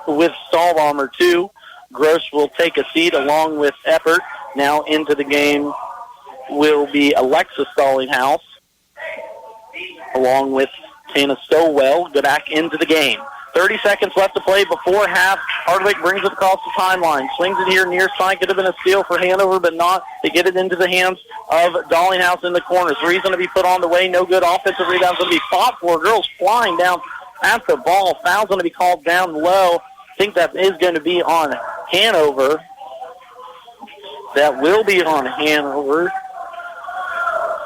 with Stahlbomber, too. Gross will take a seat along with Eppert. Now into the game will be Alexa Stallinghouse, along with Tana Stowell. Go back into the game. 30 seconds left to play before half. Hardwick brings it across the timeline. Swings it here near side. Could have been a steal for Hanover, but not. They get it into the hands of Dollinghouse in the corner. Three's going to be put on the way. No good. Offensive rebound's going to be fought for. Girls flying down at the ball. Foul's going to be called down low. I think that is going to be on Hanover. That will be on Hanover,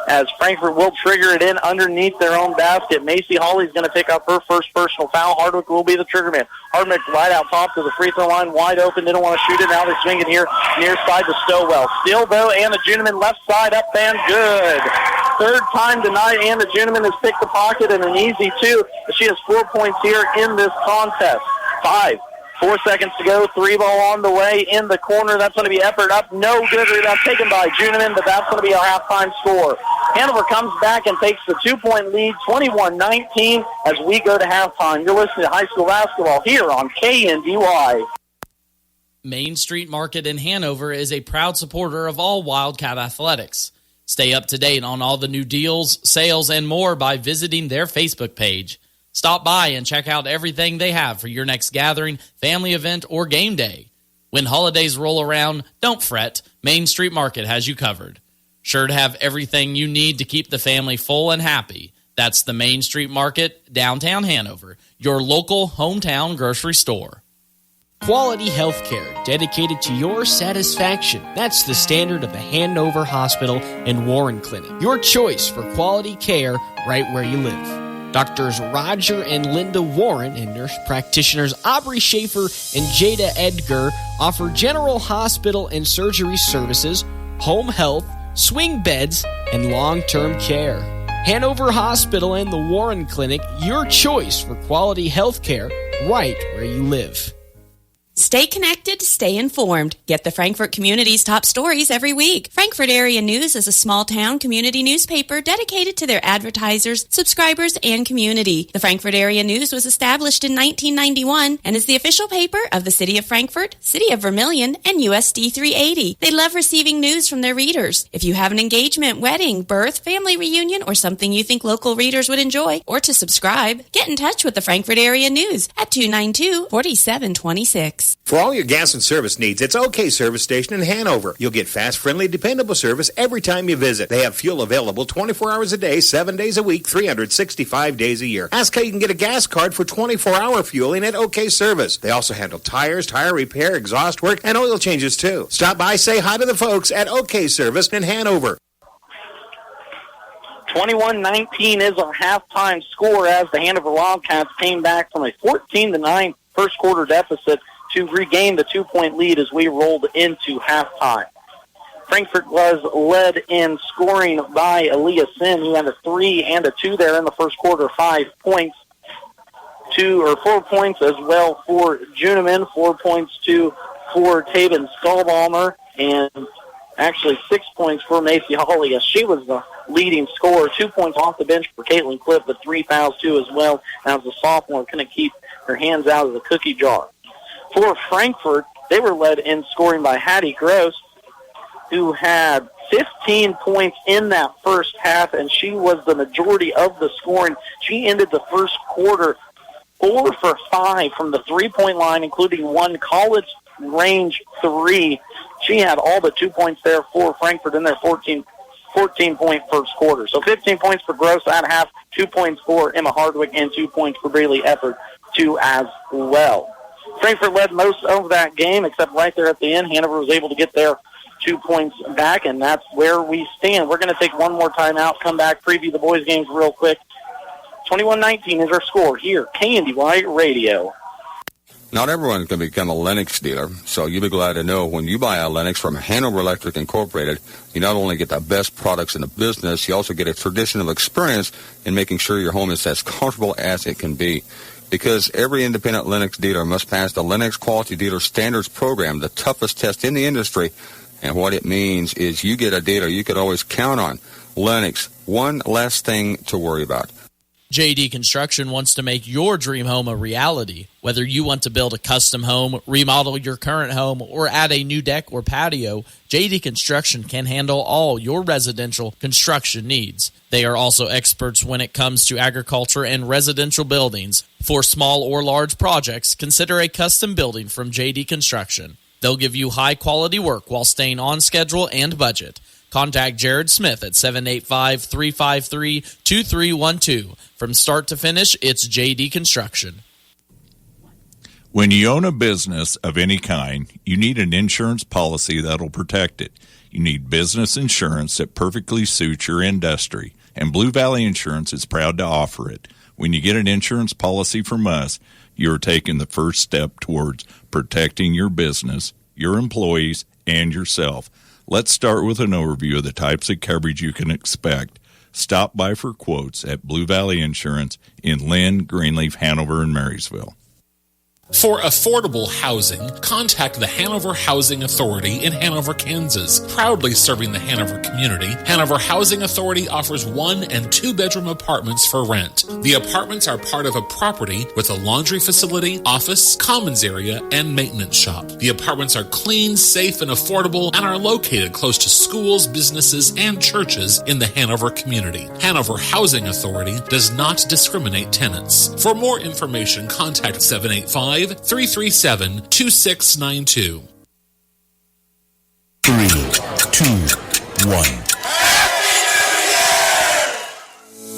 as Frankfort will trigger it in underneath their own basket. Macy Hawley's going to pick up her first personal foul. Hardwick will be the trigger man. Hardwick right out top to the free throw line, wide open. Didn't want to shoot it. Now they swing it here near side to Stowell. Still, though, Anna Juneman left side up and good. Third time tonight, Anna Juneman has picked the pocket, and an easy two. She has 4 points here in this contest. 4 seconds to go. Three ball on the way in the corner. That's going to be Eppert up. No good. Rebound taken by Juneman, but that's going to be our halftime score. Hanover comes back and takes the 2-point lead, 21-19, as we go to halftime. You're listening to high school basketball here on KNDY. Main Street Market in Hanover is a proud supporter of all Wildcat athletics. Stay up to date on all the new deals, sales, and more by visiting their Facebook page. Stop by and check out everything they have for your next gathering, family event, or game day. When holidays roll around, don't fret. Main Street Market has you covered. Sure to have everything you need to keep the family full and happy. That's the Main Street Market, downtown Hanover, your local hometown grocery store. Quality health care dedicated to your satisfaction. That's the standard of the Hanover Hospital and Warren Clinic. Your choice for quality care right where you live. Doctors Roger and Linda Warren and nurse practitioners Aubrey Schaefer and Jada Edgar offer general hospital and surgery services, home health, swing beds, and long-term care. Hanover Hospital and the Warren Clinic, your choice for quality health care right where you live. Stay connected, stay informed. Get the Frankfort community's top stories every week. Frankfort Area News is a small-town community newspaper dedicated to their advertisers, subscribers, and community. The Frankfort Area News was established in 1991 and is the official paper of the City of Frankfort, City of Vermilion, and USD 380. They love receiving news from their readers. If you have an engagement, wedding, birth, family reunion, or something you think local readers would enjoy, or to subscribe, get in touch with the Frankfort Area News at 292-4726. For all your gas and service needs, it's OK Service Station in Hanover. You'll get fast, friendly, dependable service every time you visit. They have fuel available 24 hours a day, 7 days a week, 365 days a year. Ask how you can get a gas card for 24-hour fueling at OK Service. They also handle tires, tire repair, exhaust work, and oil changes too. Stop by, say hi to the folks at OK Service in Hanover. 21-19 is our halftime score as the Hanover Wildcats came back from a 14-9 first quarter deficit to regain the 2-point lead as we rolled into halftime. Frankfort was led in scoring by Aaliyah Sin, who had a 3 and a 2 there in the first quarter, 5 points. 4 points as well for Juneman, 4 points for Taven Stahlbomber, and actually 6 points for Macy Hawley, as she was the leading scorer. 2 points off the bench for Caitlin Cliff, but 3 fouls too as well. As the sophomore couldn't keep her hands out of the cookie jar. For Frankfort, they were led in scoring by Hattie Gross, who had 15 points in that first half, and she was the majority of the scoring. She ended the first quarter 4 for 5 from the three-point line, including one college-range 3. She had all but 2 points there for Frankfort in their 14-point first quarter. So 15 points for Gross at half, 2 points for Emma Hardwick, and 2 points for Bailey Eppert, 2 as well. Frankfort led most of that game, except right there at the end. Hanover was able to get their 2 points back, and that's where we stand. We're going to take one more timeout, come back, preview the boys' games real quick. 21-19 is our score here, KNDY Radio. Not everyone's going to become a Lennox dealer, so you'll be glad to know when you buy a Lennox from Hanover Electric Incorporated, you not only get the best products in the business, you also get a traditional experience in making sure your home is as comfortable as it can be. Because every independent Lennox dealer must pass the Lennox Quality Dealer Standards Program, the toughest test in the industry. And what it means is you get a dealer you could always count on. Lennox, one less thing to worry about. JD Construction wants to make your dream home a reality. Whether you want to build a custom home, remodel your current home, or add a new deck or patio, JD Construction can handle all your residential construction needs. They are also experts when it comes to agriculture and residential buildings. For small or large projects, consider a custom building from JD Construction. They'll give you high-quality work while staying on schedule and budget. Contact Jared Smith at 785-353-2312. From start to finish, it's JD Construction. When you own a business of any kind, you need an insurance policy that'll protect it. You need business insurance that perfectly suits your industry, and Blue Valley Insurance is proud to offer it. When you get an insurance policy from us, you're taking the first step towards protecting your business, your employees, and yourself. Let's start with an overview of the types of coverage you can expect. Stop by for quotes at Blue Valley Insurance in Lynn, Greenleaf, Hanover, and Marysville. For affordable housing, contact the Hanover Housing Authority in Hanover, Kansas. Proudly serving the Hanover community, Hanover Housing Authority offers 1- and 2-bedroom apartments for rent. The apartments are part of a property with a laundry facility, office, commons area, and maintenance shop. The apartments are clean, safe, and affordable and are located close to schools, businesses, and churches in the Hanover community. Hanover Housing Authority does not discriminate tenants. For more information, contact 785-337-2692. 3, 2, 1.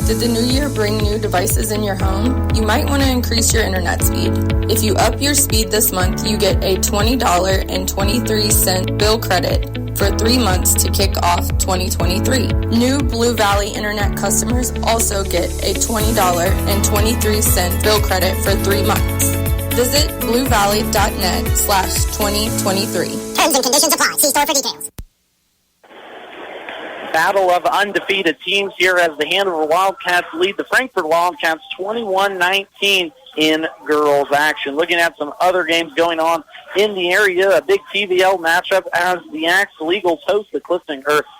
Did the new year bring new devices in your home? You might want to increase your internet speed. If you up your speed this month, you get a $20.23 bill credit for 3 months to kick off 2023. New Blue Valley Internet customers also get a $20.23 bill credit for 3 months. Visit bluevalley.net/2023. Terms and conditions apply. See store for details. Battle of undefeated teams here as the Hanover Wildcats lead the Frankfort Wildcats 21-19 in girls action. Looking at some other games going on in the area, a big TVL matchup as the Axel Eagles host the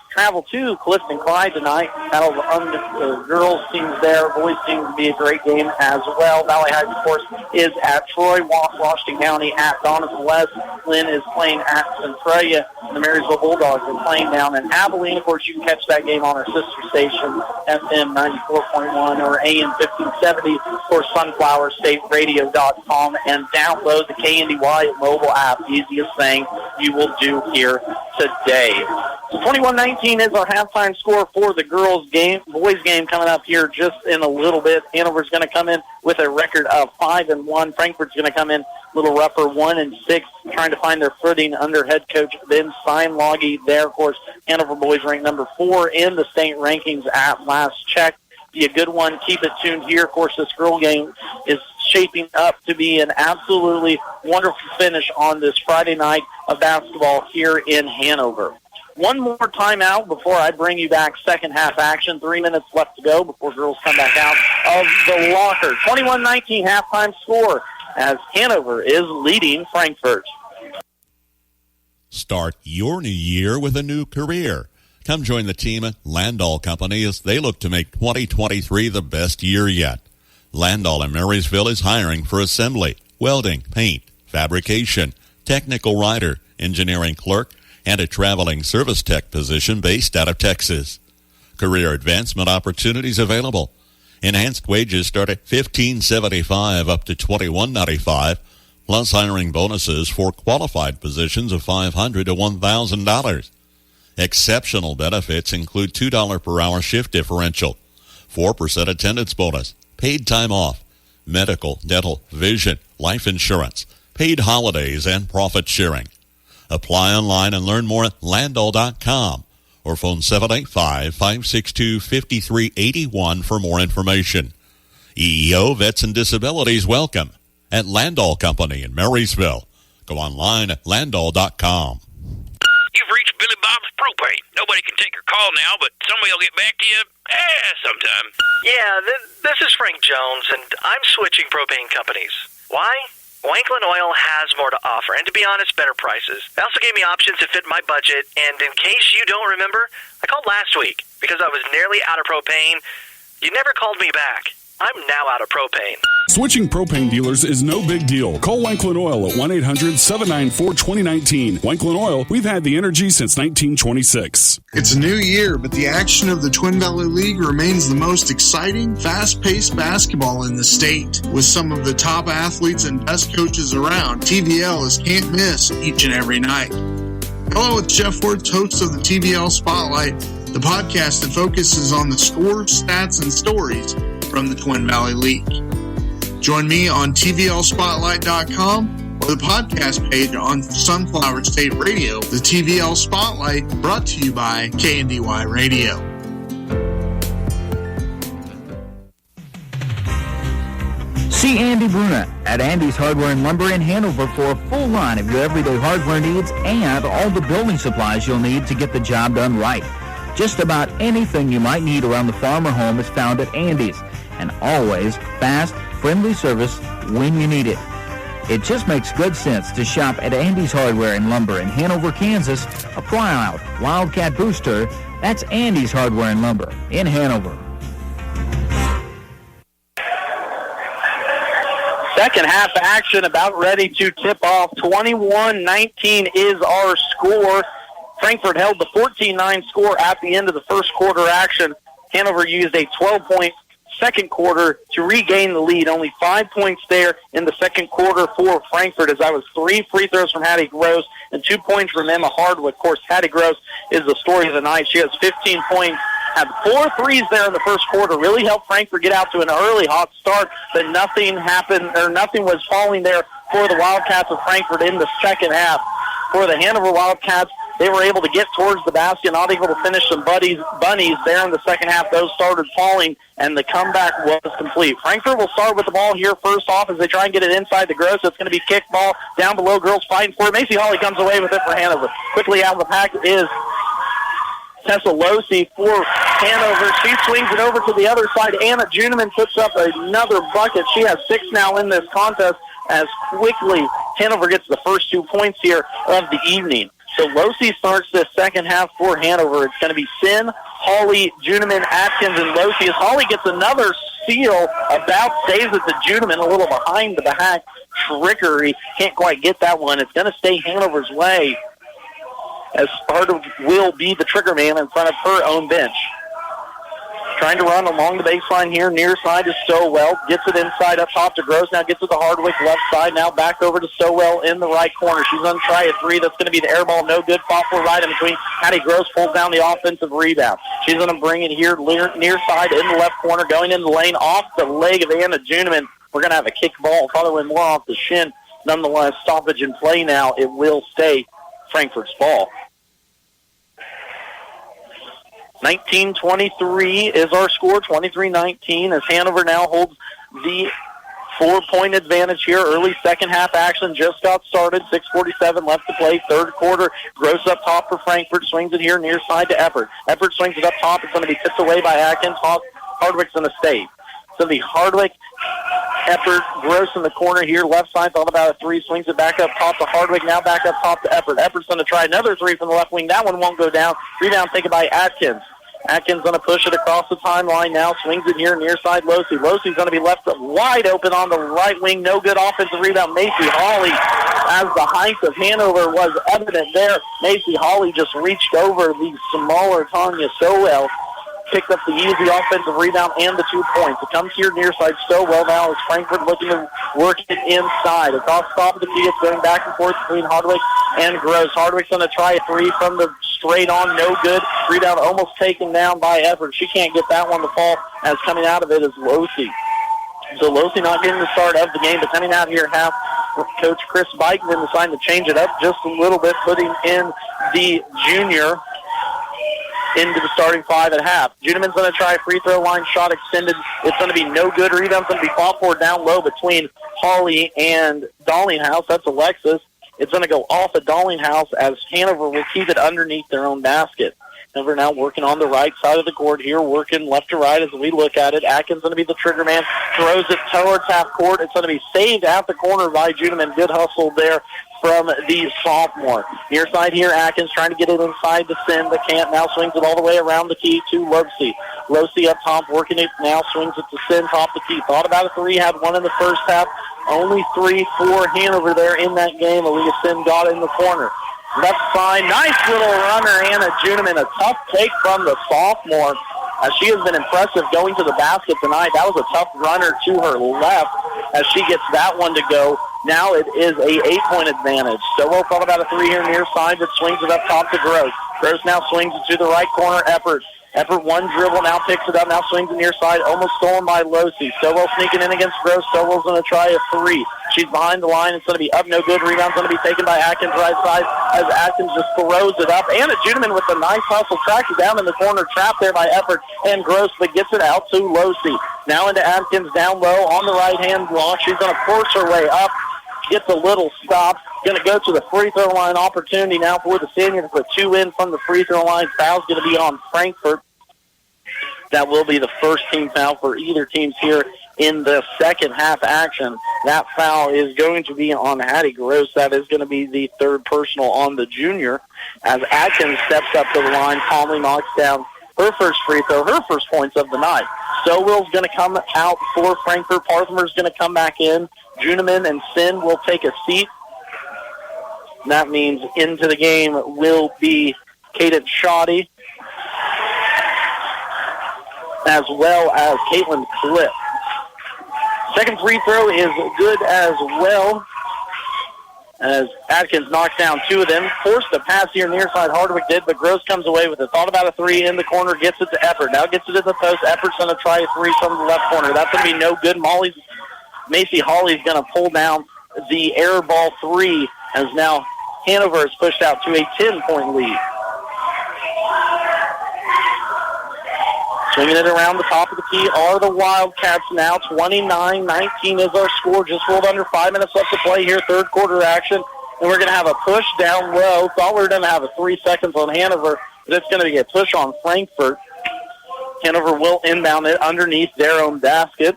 travel to Clifton Clyde tonight. Battle of girls teams there. Boys seems to be a great game as well. Valley Heights, of course, is at Troy. Washington County at Donovan West. Lynn is playing at Centralia. The Marysville Bulldogs are playing down in Abilene. Of course, you can catch that game on our sister station, FM 94.1 or AM 1570, or sunflowerstateradio.com, and download the KNDY mobile app. Easiest thing you will do here today. So 21-19 is our halftime score for the girls game. Boys game coming up here just in a little bit. Hanover's going to come in with a record of 5-1. Frankfort's going to come in a little rougher, 1-6, trying to find their footing under head coach Ben Steinloggy. There, of course, Hanover boys ranked number 4 in the state rankings at last check. Be a good one. Keep it tuned here. Of course, this girl game is shaping up to be an absolutely wonderful finish on this Friday night of basketball here in Hanover. One more timeout before I bring you back second half action. 3 minutes left to go before girls come back out of the locker. 21-19 halftime score as Hanover is leading Frankfort. Start your new year with a new career. Come join the team at Landau Company as they look to make 2023 the best year yet. Landau in Marysville is hiring for assembly, welding, paint, fabrication, technical writer, engineering clerk, and a traveling service tech position based out of Texas. Career advancement opportunities available. Enhanced wages start at $15.75 up to $21.95, plus hiring bonuses for qualified positions of $500 to $1,000. Exceptional benefits include $2 per hour shift differential, 4% attendance bonus, paid time off, medical, dental, vision, life insurance, paid holidays, and profit sharing. Apply online and learn more at Landau.com or phone 785-562-5381 for more information. EEO Vets and Disabilities welcome. at Landall Company in Marysville. Go online at landall.com. You've reached Billy Bob's Propane. Nobody can take your call now, but somebody will get back to you sometime. Yeah, this is Frank Jones, and I'm switching propane companies. Why? Wanklin Oil has more to offer, and to be honest, better prices. They also gave me options that fit my budget, and in case you don't remember, I called last week because I was nearly out of propane. You never called me back. I'm now out of propane. Switching propane dealers is no big deal. Call Wanklin Oil at 1-800-794-2019. Wanklin Oil, we've had the energy since 1926. It's a new year, but the action of the Twin Valley League remains the most exciting, fast-paced basketball in the state. With some of the top athletes and best coaches around, TVL is can't miss each and every night. Hello, it's Jeff Worth, host of the TVL Spotlight, the podcast that focuses on the scores, stats, and stories from the Twin Valley League. Join me on TVLSpotlight.com or the podcast page on Sunflower State Radio. The TVL Spotlight brought to you by KNDY Radio. See Andy Bruna at Andy's Hardware and Lumber in Hanover for a full line of your everyday hardware needs and all the building supplies you'll need to get the job done right. Just about anything you might need around the farm or home is found at Andy's, and always fast, friendly service when you need it. It just makes good sense to shop at Andy's Hardware and Lumber in Hanover, Kansas, a Plyout Wildcat Booster. That's Andy's Hardware and Lumber in Hanover. Second half action about ready to tip off. 21-19 is our score. Frankfort held the 14-9 score at the end of the first quarter action. Hanover used a 12-point second quarter to regain the lead. Only 5 points there in the second quarter for Frankfort, as that was 3 free throws from Hattie Gross and 2 points from Emma Hardwood. Of course, Hattie Gross is the story of the night. She has 15 points, had 4 threes there in the first quarter. Really helped Frankfort get out to an early hot start, but nothing happened, or nothing was falling there for the Wildcats of Frankfort in the second half. For the Hanover Wildcats, they were able to get towards the basket, not able to finish some bunnies there in the second half. Those started falling, and the comeback was complete. Frankfort will start with the ball here first off as they try and get it inside the Gross. It's going to be kick ball down below. Girls fighting for it. Macy Hawley comes away with it for Hanover. Quickly out of the pack is Tessa Losey for Hanover. She swings it over to the other side. Anna Juneman puts up another bucket. She has 6 now in this contest as quickly Hanover gets the first 2 points here of the evening. So Losey starts this second half for Hanover. It's going to be Sin, Hawley, Juneman, Atkins, and Losey. As Hawley gets another steal, about stays it to Juneman, a little behind the back trickery. Can't quite get that one. It's going to stay Hanover's way, as Hardwick will be the trigger man in front of her own bench. Trying to run along the baseline here, near side to Stowell. Gets it inside up top to Gross. Now gets it to Hardwick, left side. Now back over to Stowell in the right corner. She's going to try a 3. That's going to be the air ball. No good. Fought for right in between. Hattie Gross pulls down the offensive rebound. She's going to bring it here near side in the left corner, going in the lane off the leg of Anna Juneman. We're going to have a kick ball, probably more off the shin. Nonetheless, stoppage in play now. It will stay Frankfort's ball. 19-23 is our score, 23-19, as Hanover now holds the 4-point advantage here. Early second half action just got started. 6:47 left to play. Third quarter. Gross up top for Frankfort. Swings it here near side to Eppert. Eppert swings it up top. It's going to be tipped away by Atkins. Hardwick's going to stay. So the Hardwick, Eppert, Gross in the corner here. Left side, thought about a 3. Swings it back up top to Hardwick. Now back up top to Eppert. Eppert's going to try another 3 from the left wing. That one won't go down. Rebound taken by Atkins. Atkins going to push it across the timeline now. Swings it here near side Losey. Losey's going to be left wide open on the right wing. No good offensive rebound. Macy Hawley, as the height of Hanover was evident there, Macy Hawley just reached over the smaller Tanya Stowell. Picked up the easy offensive rebound and the 2 points. It comes here near side Stowell now as Frankfort looking to work it inside. Across the top of the key, it's going back and forth between Hardwick and Gross. Hardwick's going to try a 3 from the straight on, no good. Rebound almost taken down by Everett. She can't get that one to fall, as coming out of it is Losey. So Losey not getting the start of the game, but coming out here half, Coach Chris Bikeman decided to change it up just a little bit, putting in the junior into the starting 5 at half. Juneman's going to try a free throw line shot extended. It's going to be no good. Rebound's going to be fought for down low between Holly and Dollinghouse. That's Alexis. It's going to go off at Dollinghouse as Hanover will keep it underneath their own basket. Hanover now working on the right side of the court here, working left to right as we look at it. Atkins going to be the trigger man, throws it towards half court. It's going to be saved at the corner by Juneman. Good hustle there from the sophomore. Near side here, Atkins trying to get it inside the Sin, but can't. Now swings it all the way around the key to Losey. Losey up top, working it now, swings it to Sin, top the key. Thought about a three, had one in the first half. Only 3 for Hanover there in that game. Aaliyah Sin got it in the corner. Left side, nice little runner, Anna Juneman. A tough take from the sophomore. She has been impressive going to the basket tonight. That was a tough runner to her left as she gets that one to go. Now it is a 8-point advantage. Stilwell thought about a three here near side, but swings it up top to Gross. Gross now swings it to the right corner, Eppert. Eppert one dribble, now picks it up, now swings it near side, almost stolen by Losey. Stilwell sneaking in against Gross. Stilwell's going to try a three. She's behind the line. It's going to be up, no good. Rebound's going to be taken by Atkins right side as Atkins just throws it up. Anna Juneman with a nice hustle, tracks it down in the corner, trapped there by Eppert and Gross, but gets it out to Losey. Now into Atkins down low on the right-hand block. She's going to force her way up, gets a little stop. Going to go to the free throw line opportunity now for the senior to put two in from the free throw line. Foul's going to be on Frankfort. That will be the first team foul for either teams here in the second half action. That foul is going to be on Hattie Gross. That is going to be the third personal on the junior as Atkins steps up to the line, calmly knocks down her first free throw, her first points of the night. Stowell's going to come out for Frankfort. Parthimer's going to come back in. Juneman and Sin will take a seat. That means into the game will be Cadence Shoddy, as well as Caitlin Cliff. Second free throw is good as well as Atkins knocks down two of them. Forced a pass here near side, Hardwick did, but Gross comes away with it. Thought about a three in the corner, gets it to Eppert. Now gets it to the post. Eppert's going to try a three from the left corner. That's going to be no good. Macy Hawley's going to pull down the air ball three as now Hanover is pushed out to a 10-point lead. Swinging it around the top of the key are the Wildcats now. 29-19 is our score. Just rolled under 5 minutes left to play here, third quarter action. And we're going to have a push down low. Thought we were going to have a 3 seconds on Hanover, but it's going to be a push on Frankfort. Hanover will inbound it underneath their own basket.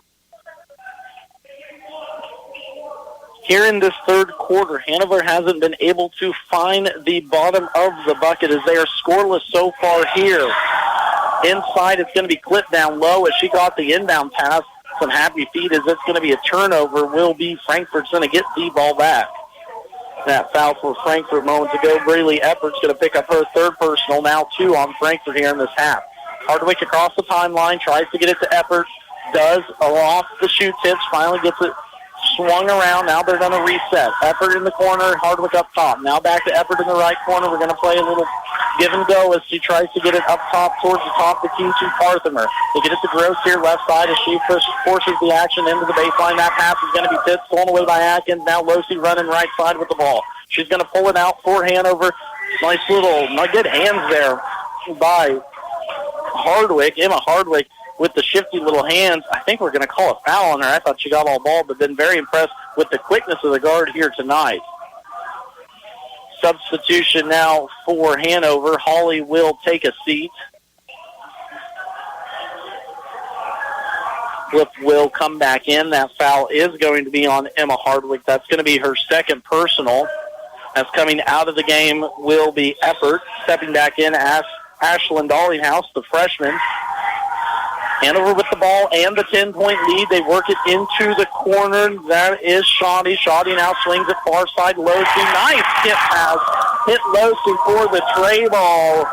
Here in this third quarter, Hanover hasn't been able to find the bottom of the bucket as they are scoreless so far here. Inside, it's going to be clipped down low as she got the inbound pass. Some happy feet as it's going to be a turnover. Will be Frankfurt's going to get the ball back. That foul for Frankfort moments ago. Braylee Eppert's going to pick up her third personal, now two on Frankfort here in this half. Hardwick across the timeline, tries to get it to Eppert. Does, off the shoot tips, finally gets it swung around. Now they're going to reset. Eppert in the corner, Hardwick up top. Now back to Eppert in the right corner. We're going to play a little give and go as she tries to get it up top towards the top of the key to Parthimer. They get it to Gross here, left side, as she forces the action into the baseline. That pass is going to be tipped, stolen away by Atkins. Now Losey running right side with the ball. She's going to pull it out for Hanover. Nice good hands there by Hardwick, Emma Hardwick, with the shifty little hands. I think we're going to call a foul on her. I thought she got all ball, but been very impressed with the quickness of the guard here tonight. Substitution now for Hanover. Hawley will take a seat. Cliff will come back in. That foul is going to be on Emma Hardwick. That's going to be her second personal. As coming out of the game will be Eppert. Stepping back in, Ashlyn Dollinghouse, the freshman. Hanover with the ball and the 10-point lead. They work it into the corner. That is Shoddy. Shoddy now swings it far side. Losey, nice skip pass. Hit Losey for the tray ball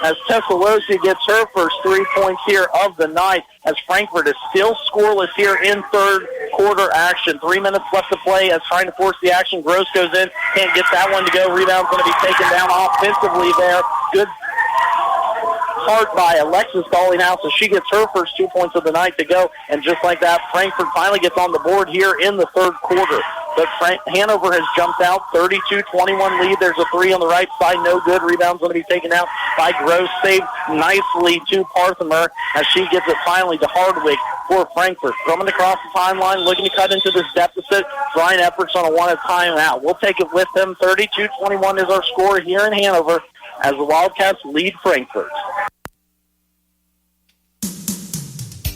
as Tessa Losey gets her first 3 points here of the night as Frankfort is still scoreless here in third quarter action. 3 minutes left to play as trying to force the action. Gross goes in. Can't get that one to go. Rebound's going to be taken down offensively there. Good part by Alexis Dollinghouse as she gets her first 2 points of the night to go. And just like that, Frankfort finally gets on the board here in the third quarter. But Hanover has jumped out, 32-21 lead. There's a three on the right side, no good. Rebound's going to be taken out by Gross. Saved nicely to Parthimer as she gets it finally to Hardwick. for Frankfort. Coming across the timeline, looking to cut into this deficit. Brian Eppert's on a one timeout. We'll take it with them. 32-21 is our score here in Hanover as the Wildcats lead Frankfort.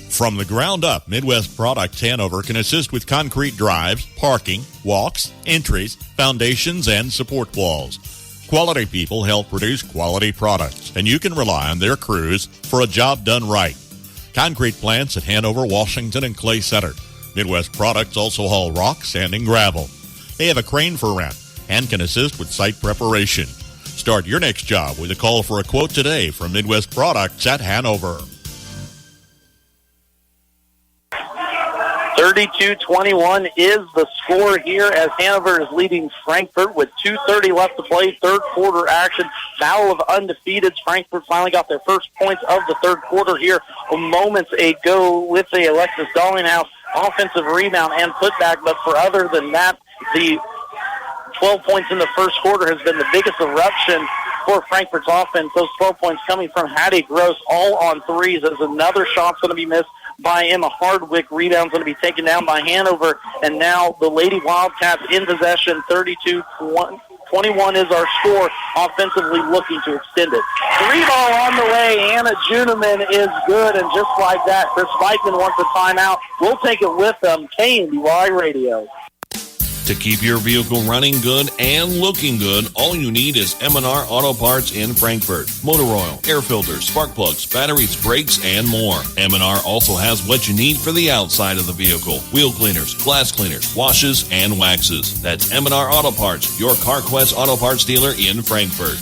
From the ground up, Midwest Products Hanover can assist with concrete drives, parking, walks, entries, foundations, and support walls. Quality people help produce quality products, and you can rely on their crews for a job done right. Concrete plants at Hanover, Washington, and Clay Center. Midwest Products also haul rock, sand, and gravel. They have a crane for rent and can assist with site preparation. Start your next job with a call for a quote today from Midwest Products at Hanover. 32-21 is the score here as Hanover is leading Frankfort with 2:30 left to play. Third quarter action. Battle of undefeateds. Frankfort finally got their first points of the third quarter here moments ago with the Alexis Dallinghouse offensive rebound and putback. But for other than that, the 12 points in the first quarter has been the biggest eruption for Frankfort's offense. Those 12 points coming from Hattie Gross, all on threes, as another shot's going to be missed by Emma Hardwick. Rebound's going to be taken down by Hanover, and now the Lady Wildcats in possession. 32-21 is our score, offensively looking to extend it. Three ball on the way. Anna Juneman is good, and just like that, Chris Weidman wants a timeout. We'll take it with them. KNDY Radio. To keep your vehicle running good and looking good, all you need is M&R Auto Parts in Frankfort. Motor oil, air filters, spark plugs, batteries, brakes, and more. M&R also has what you need for the outside of the vehicle. Wheel cleaners, glass cleaners, washes, and waxes. That's M&R Auto Parts, your CarQuest Auto Parts dealer in Frankfort.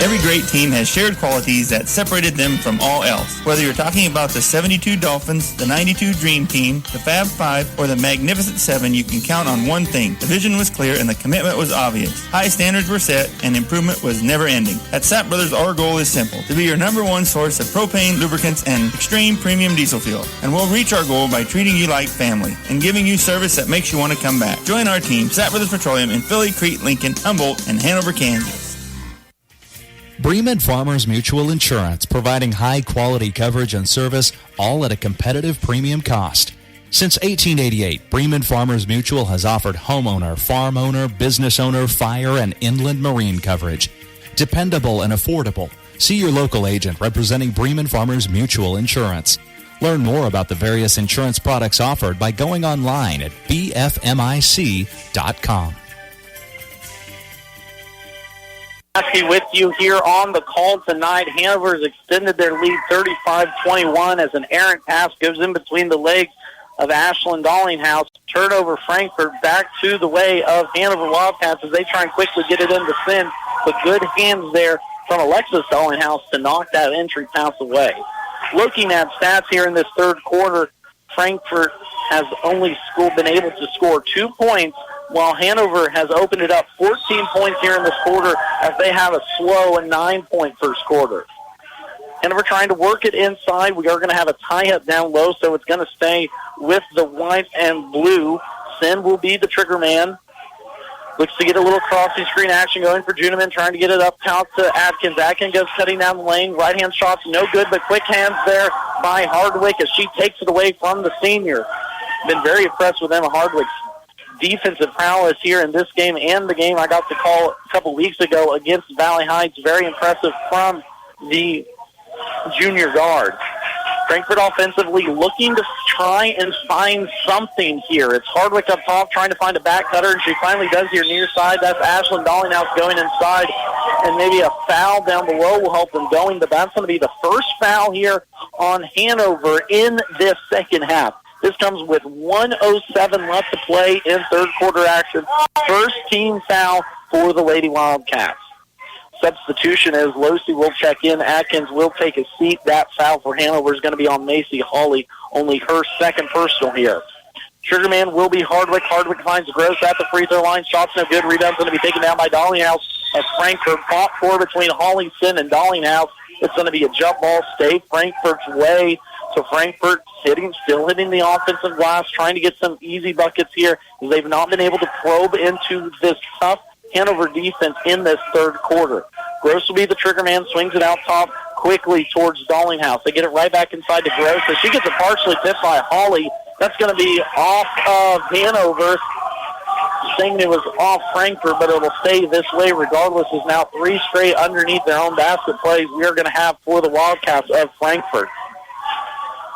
Every great team has shared qualities that separated them from all else. Whether you're talking about the 72 Dolphins, the 92 Dream Team, the Fab Five, or the Magnificent Seven, you can count on one thing. The vision was clear and the commitment was obvious. High standards were set and improvement was never ending. At Sapp Brothers, our goal is simple: to be your number one source of propane, lubricants, and extreme premium diesel fuel. And we'll reach our goal by treating you like family and giving you service that makes you want to come back. Join our team, Sapp Brothers Petroleum, in Philly, Crete, Lincoln, Humboldt, and Hanover, Kansas. Bremen Farmers Mutual Insurance, providing high-quality coverage and service, all at a competitive premium cost. Since 1888, Bremen Farmers Mutual has offered homeowner, farm owner, business owner, fire, and inland marine coverage. Dependable and affordable. See your local agent representing Bremen Farmers Mutual Insurance. Learn more about the various insurance products offered by going online at bfmic.com. With you here on the call tonight. Hanover has extended their lead 35-21 as an errant pass goes in between the legs of Ashlyn Dallinghouse. Turnover Frankfort back to the way of Hanover Wildcats as they try and quickly get it into Sin. But good hands there from Alexis Dallinghouse to knock that entry pass away. Looking at stats here in this third quarter, Frankfort has only been able to score 2 points, while Hanover has opened it up 14 points here in this quarter as they have a slow and 9-point first quarter. Hanover trying to work it inside. We are going to have a tie-up down low, so it's going to stay with the white and blue. Sin will be the trigger man. Looks to get a little crossing screen action going for Juneman, trying to get it up out to Atkins. Atkins goes cutting down the lane. Right-hand shot's no good, but quick hands there by Hardwick as she takes it away from the senior. Been very impressed with Emma Hardwick's defensive prowess here in this game and the game I got to call a couple weeks ago against Valley Heights. Very impressive from the junior guard. Frankfort offensively looking to try and find something here. It's Hardwick up top trying to find a back cutter, and she finally does here near side. That's Ashlyn Dallinghouse going inside, and maybe a foul down below will help them going, but that's going to be the first foul here on Hanover in this second half. This comes with 1:07 left to play in third quarter action. First team foul for the Lady Wildcats. Substitution as Losey will check in. Atkins will take a seat. That foul for Hanover is going to be on Macy Hawley, only her second personal here. Triggerman will be Hardwick. Hardwick finds Gross at the free throw line. Shot's no good. Rebound's going to be taken down by Dallinghouse. As Frankfort fought for between Hollingson and Dallinghouse. It's going to be a jump ball. Stay Frankfort's way. So Frankfort still hitting the offensive glass, trying to get some easy buckets here. They've not been able to probe into this tough Hanover defense in this third quarter. Gross will be the trigger man, swings it out top. quickly towards Dallinghouse. They get it right back inside to Gross. So she gets it partially tipped by Holly. That's going to be off of Hanover. Saying it was off Frankfort, but it'll stay this way regardless. Is now 3 straight underneath their own basket plays we are going to have for the Wildcats of Frankfort.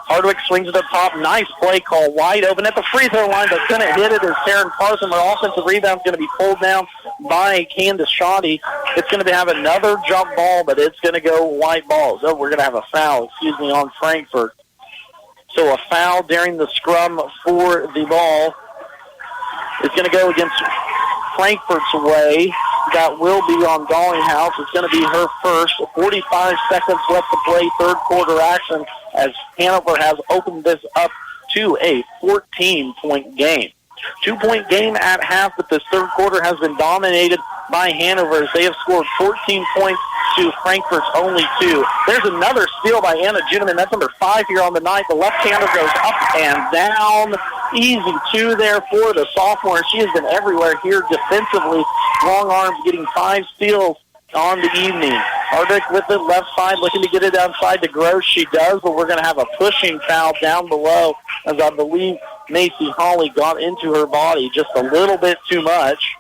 Hardwick swings it up top. Nice play call. Wide open at the free throw line, but couldn't hit it as Taryn Parson. Her offensive rebound is going to be pulled down by Candace Shoddy. It's going to have another jump ball, but it's going to go white ball. So we're going to have a foul, on Frankfort. So a foul during the scrum for the ball is going to go against Frankfort's way. That will be on Dallinghouse. It's going to be her first. 45 seconds left to play, third quarter action, as Hanover has opened this up to a 14-point game. 2-point game at half, but this third quarter has been dominated by Hanover as they have scored 14 points to Frankfort's only 2. There's another steal by Anna Juneman. That's number 5 here on the night. The left-hander goes up and down. Easy 2 there for the sophomore. She has been everywhere here defensively. Long arms getting 5 steals on the evening. Hardwick with the left side looking to get it outside to Gross. She does, but we're going to have a pushing foul down below as I believe Macy Holly got into her body just a little bit too much.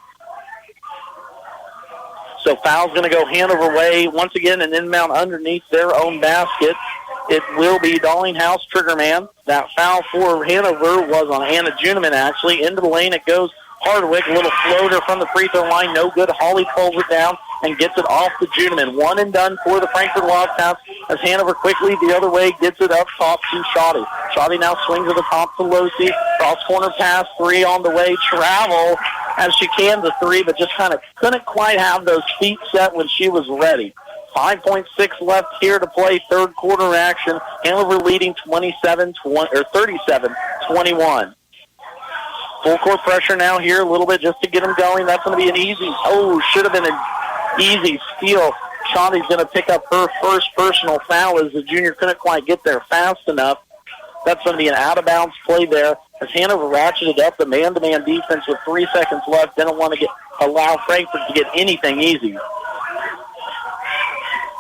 So foul's going to go Hanover way. Once again, an inbound underneath their own basket. It will be Dallinghouse trigger man. That foul for Hanover was on Anna Juneman, actually. Into the lane it goes Hardwick. A little floater from the free throw line. No good. Holly pulls it down and gets it off to Juneman. One and done for the Frankfort Wildcats as Hanover quickly the other way gets it up top to Shoddy. Shoddy now swings at the top to Losi. Cross corner pass, 3 on the way. Travel as she can the 3, but just kind of couldn't quite have those feet set when she was ready. 5.6 left here to play, third quarter action. Hanover leading 37-21. Full court pressure now here a little bit just to get them going. That's going to be an easy, should have been an easy steal. Shoddy's going to pick up her first personal foul as the junior couldn't quite get there fast enough. That's going to be an out-of-bounds play there as Hanover ratcheted up the man-to-man defense with 3 seconds left. Didn't want to allow Frankfort to get anything easy.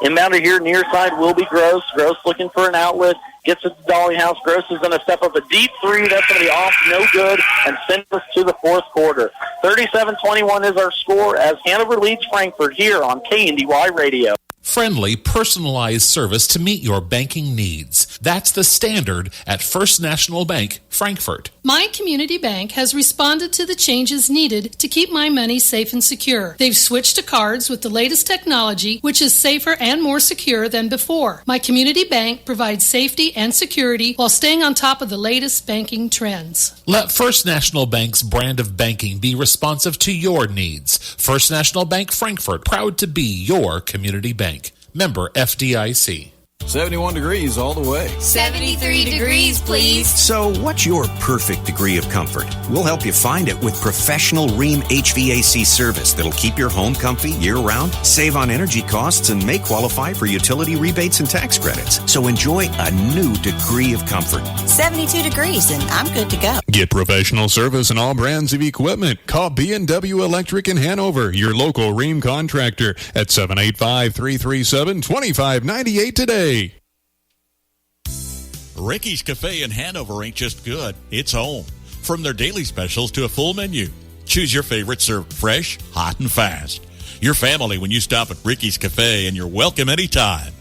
Inbounder here near side will be Gross. Gross looking for an outlet. Gets it to Dallinghouse. Gross is going to step up a deep 3. That's going to be off, no good, and send us to the fourth quarter. 37-21 is our score as Hanover leads Frankfort here on KNDY Radio. Friendly, personalized service to meet your banking needs. That's the standard at First National Bank, Frankfort. My community bank has responded to the changes needed to keep my money safe and secure. They've switched to cards with the latest technology, which is safer and more secure than before. My community bank provides safety and security while staying on top of the latest banking trends. Let First National Bank's brand of banking be responsive to your needs. First National Bank, Frankfort, proud to be your community bank. Member FDIC. 71 degrees all the way. 73 degrees, please. So what's your perfect degree of comfort? We'll help you find it with professional Rheem HVAC service that'll keep your home comfy year-round, save on energy costs, and may qualify for utility rebates and tax credits. So enjoy a new degree of comfort. 72 degrees, and I'm good to go. Get professional service in all brands of equipment. Call B&W Electric in Hanover, your local Rheem contractor, at 785-337-2598 today. Ricky's Cafe in Hanover ain't just good, it's home. From their daily specials to a full menu, choose your favorite served fresh, hot, and fast. Your family when you stop at Ricky's Cafe, and you're welcome anytime.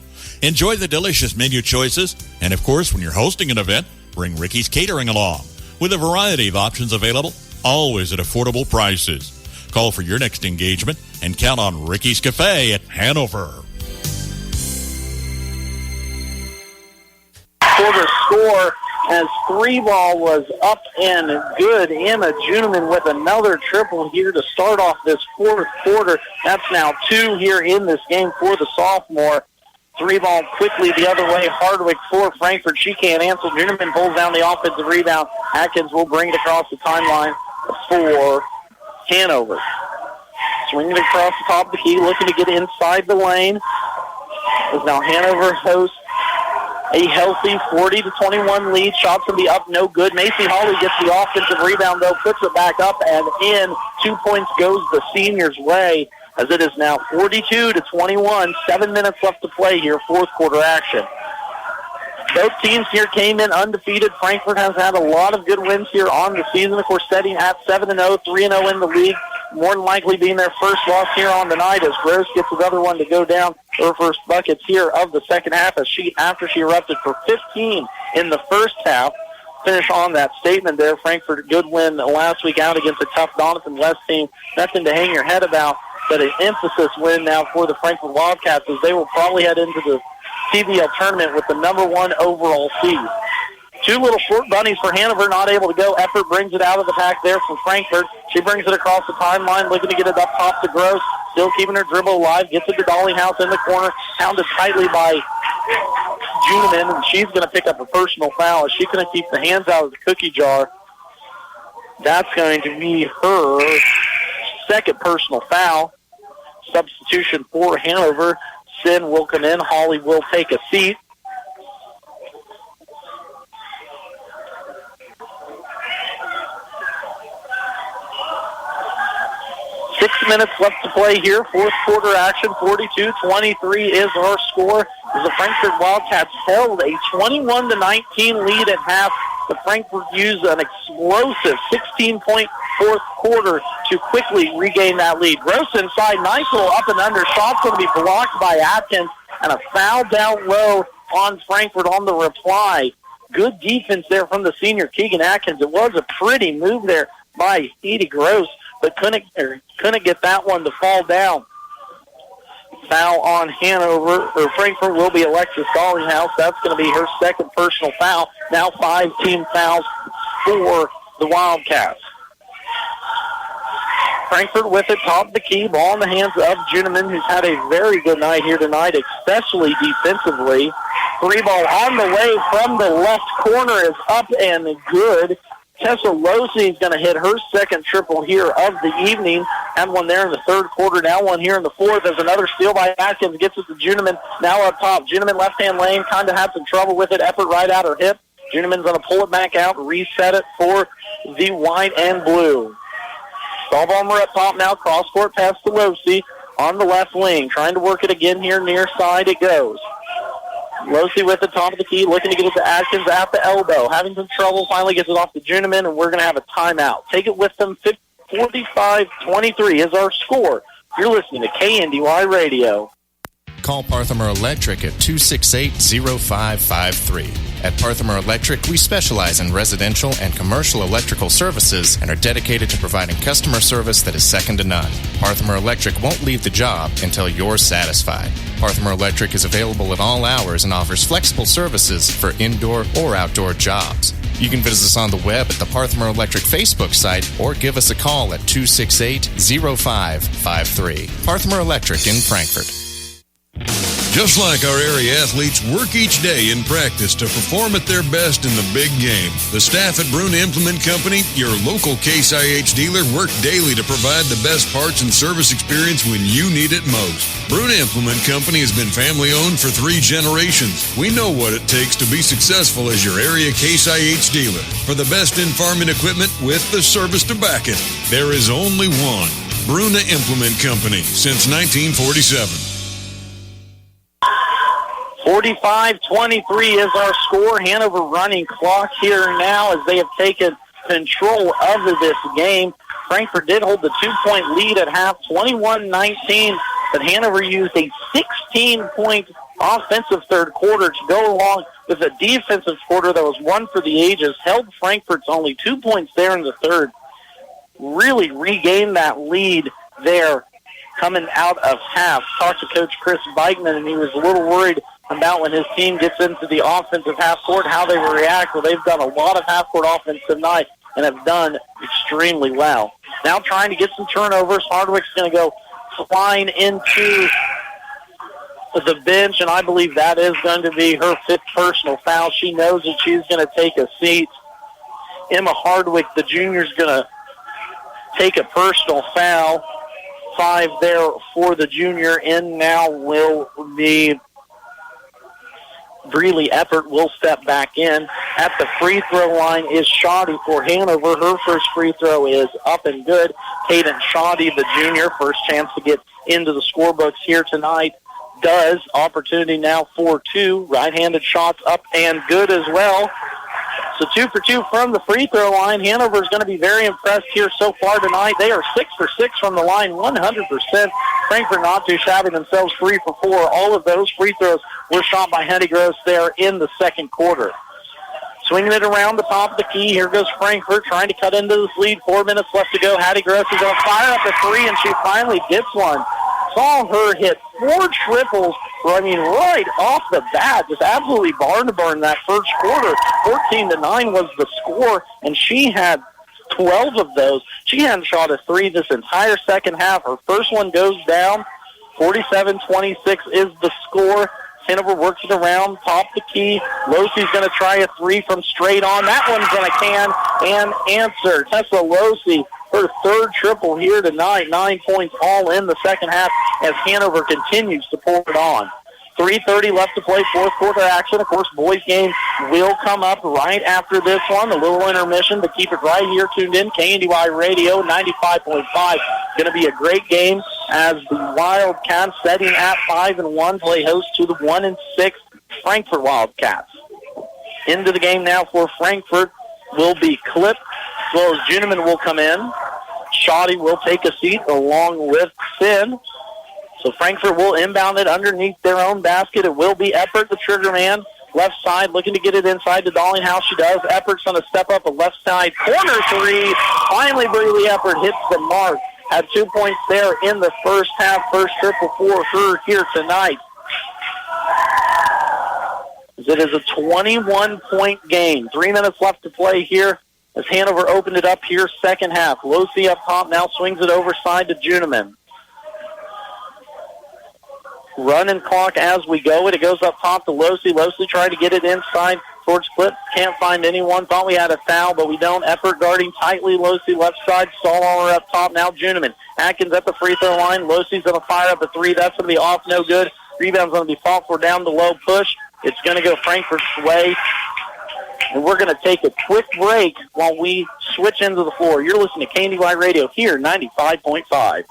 Enjoy the delicious menu choices, and of course, when you're hosting an event, bring Ricky's Catering along. With a variety of options available, always at affordable prices. Call for your next engagement and count on Ricky's Cafe at Hanover. Quarter score as 3-ball was up and good. Emma Juneman with another triple here to start off this fourth quarter. That's now 2 here in this game for the sophomore. 3-ball quickly the other way. Hardwick for Frankfort. She can't answer. Juneman pulls down the offensive rebound. Atkins will bring it across the timeline for Hanover. Swinging across the top of the key, looking to get inside the lane. As now Hanover hosts a healthy 40-21 lead. Shots going to be up, no good. Macy Holly gets the offensive rebound, though, puts it back up and in. 2 points goes the senior's way as it is now 42-21, 7 minutes left to play here, fourth quarter action. Both teams here came in undefeated. Frankfort has had a lot of good wins here on the season. Of course, setting at 7-0, 3-0 in the league. More than likely being their first loss here on the night as Gross gets another one to go down. Her first buckets here of the second half after she erupted for 15 in the first half. Finish on that statement there. Frankfort, a good win last week out against a tough Doniphan West team. Nothing to hang your head about, but an emphasis win now for the Frankfort Wildcats as they will probably head into the TVL tournament with the number 1 overall seed. Two little short bunnies for Hanover, not able to go. Effort brings it out of the pack there for Frankfort. She brings it across the timeline, looking to get it up top to Gross. Still keeping her dribble alive. Gets it to Dollinghouse in the corner. Hounded tightly by Juneman, and she's going to pick up a personal foul as she's going to keep the hands out of the cookie jar. That's going to be her second personal foul. Substitution for Hanover. Sin will come in. Holly will take a seat. Six minutes left to play here. Fourth quarter action. 42-23 is our score. As the Frankfort Wildcats held a 21-19 lead at half. The Frankfort used an explosive 16-point fourth quarter to quickly regain that lead. Gross inside, nice little up and under. Shot's going to be blocked by Atkins, and a foul down low on Frankfort on the reply. Good defense there from the senior Keegan Atkins. It was a pretty move there by Edie Gross, but couldn't get that one to fall down. Foul on Hanover, or Frankfort will be Alexis Dollinghouse. That's going to be her second personal foul. Now 5 team fouls for the Wildcats. Frankfort with it, top of the key, ball in the hands of Juneman, who's had a very good night here tonight, especially defensively. 3 ball on the way from the left corner is up and good. Tessa Losey is going to hit her second triple here of the evening. Had one there in the third quarter, now one here in the fourth. There's another steal by Atkins, gets it to Juneman, now up top. Juneman left-hand lane, kind of had some trouble with it. Effort right at her hip. Juneman's going to pull it back out, reset it for the white and blue. Stahlbaumer up top now, cross-court pass to Losey on the left wing. Trying to work it again here near side it goes. Losey with the top of the key, looking to get it to Atkins at the elbow. Having some trouble, finally gets it off to Juneman, and we're going to have a timeout. Take it with them. 45-23 is our score. You're listening to KNDY Radio. Call Parthimer Electric at 268-0553. At Parthimer Electric, we specialize in residential and commercial electrical services and are dedicated to providing customer service that is second to none. Parthimer Electric won't leave the job until you're satisfied. Parthimer Electric is available at all hours and offers flexible services for indoor or outdoor jobs. You can visit us on the web at the Parthimer Electric Facebook site or give us a call at 268-0553. Parthimer Electric in Frankfort. Just like our area athletes work each day in practice to perform at their best in the big game, the staff at Bruna Implement Company, your local Case IH dealer, work daily to provide the best parts and service experience when you need it most. Bruna Implement Company has been family-owned for 3 generations. We know what it takes to be successful as your area Case IH dealer. For the best in farming equipment with the service to back it, there is only one. Bruna Implement Company, since 1947. 45-23 is our score. Hanover running clock here now as they have taken control of this game. Frankfort did hold the 2-point lead at half, 21-19, but Hanover used a 16-point offensive third quarter to go along with a defensive quarter that was one for the ages. Held Frankfort's only 2 points there in the third. Really regained that lead there coming out of half. Talked to Coach Chris Beichman, and he was a little worried about when his team gets into the offensive half court, how they will react. Well, they've done a lot of half-court offense tonight and have done extremely well. Now trying to get some turnovers. Hardwick's going to go flying into the bench, and I believe that is going to be her 5th personal foul. She knows that she's going to take a seat. Emma Hardwick, the junior, is going to take a personal foul. 5 there for the junior, and now will be Breeley Effort will step back in. At the free throw line is Shoddy for Hanover. Her first free throw is up and good. Hayden Shoddy, the junior, first chance to get into the scorebooks here tonight. Does. Opportunity now for two. Right-handed shots up and good as well. So 2 for 2 from the free throw line. Hanover is going to be very impressed here so far tonight. They are 6 for 6 from the line, 100%. Frankfort not too shabby themselves, 3 for 4. All of those free throws were shot by Hattie Gross there in the second quarter. Swinging it around the top of the key. Here goes Frankfort trying to cut into this lead. 4 minutes left to go. Hattie Gross is going to fire up a three, and she finally gets one. Saw her hit 4 triples, right off the bat. Just absolutely barn to burn that first quarter. 14-9 was the score, and she had 12 of those. She hadn't shot a three this entire second half. Her first one goes down. 47-26 is the score. Hanover works it around, top the key. Losey's going to try a three from straight on. That one's going to can and answer. Tessa Losey, her third triple here tonight. 9 points all in the second half as Hanover continues to pour it on. 3:30 left to play, fourth quarter action. Of course, boys game will come up right after this one. A little intermission to keep it right here tuned in. KNDY Radio 95.5. Going to be a great game as the Wildcats, setting at 5-1, play host to the 1-6 Frankfort Wildcats. Into the game now for Frankfort will be Clip, as well as Juneman will come in. Shoddy will take a seat along with Finn. So Frankfort will inbound it underneath their own basket. It will be Eppert, the trigger man. Left side, looking to get it inside to Dollinghouse. She does. Eppert's going to step up a left side corner three. Finally, Breeley Eppert hits the mark. Had 2 points there in the first half. First triple for her here tonight. It is a 21-point game. 3 minutes left to play here as Hanover opened it up here second half. Losey up top now swings it over side to Juneman. Running clock as we go. It goes up top to Losey. Losey tried to get it inside towards Clip. Can't find anyone. Thought we had a foul, but we don't. Effort guarding tightly. Losey left side. Stallhauer up top. Now Juneman. Atkins at the free throw line. Losey's going to fire up a three. That's going to be off. No good. Rebound's going to be fought for down the low push. It's going to go Frankfort's way. And we're going to take a quick break while we switch into the floor. You're listening to KNDY Radio here, 95.5.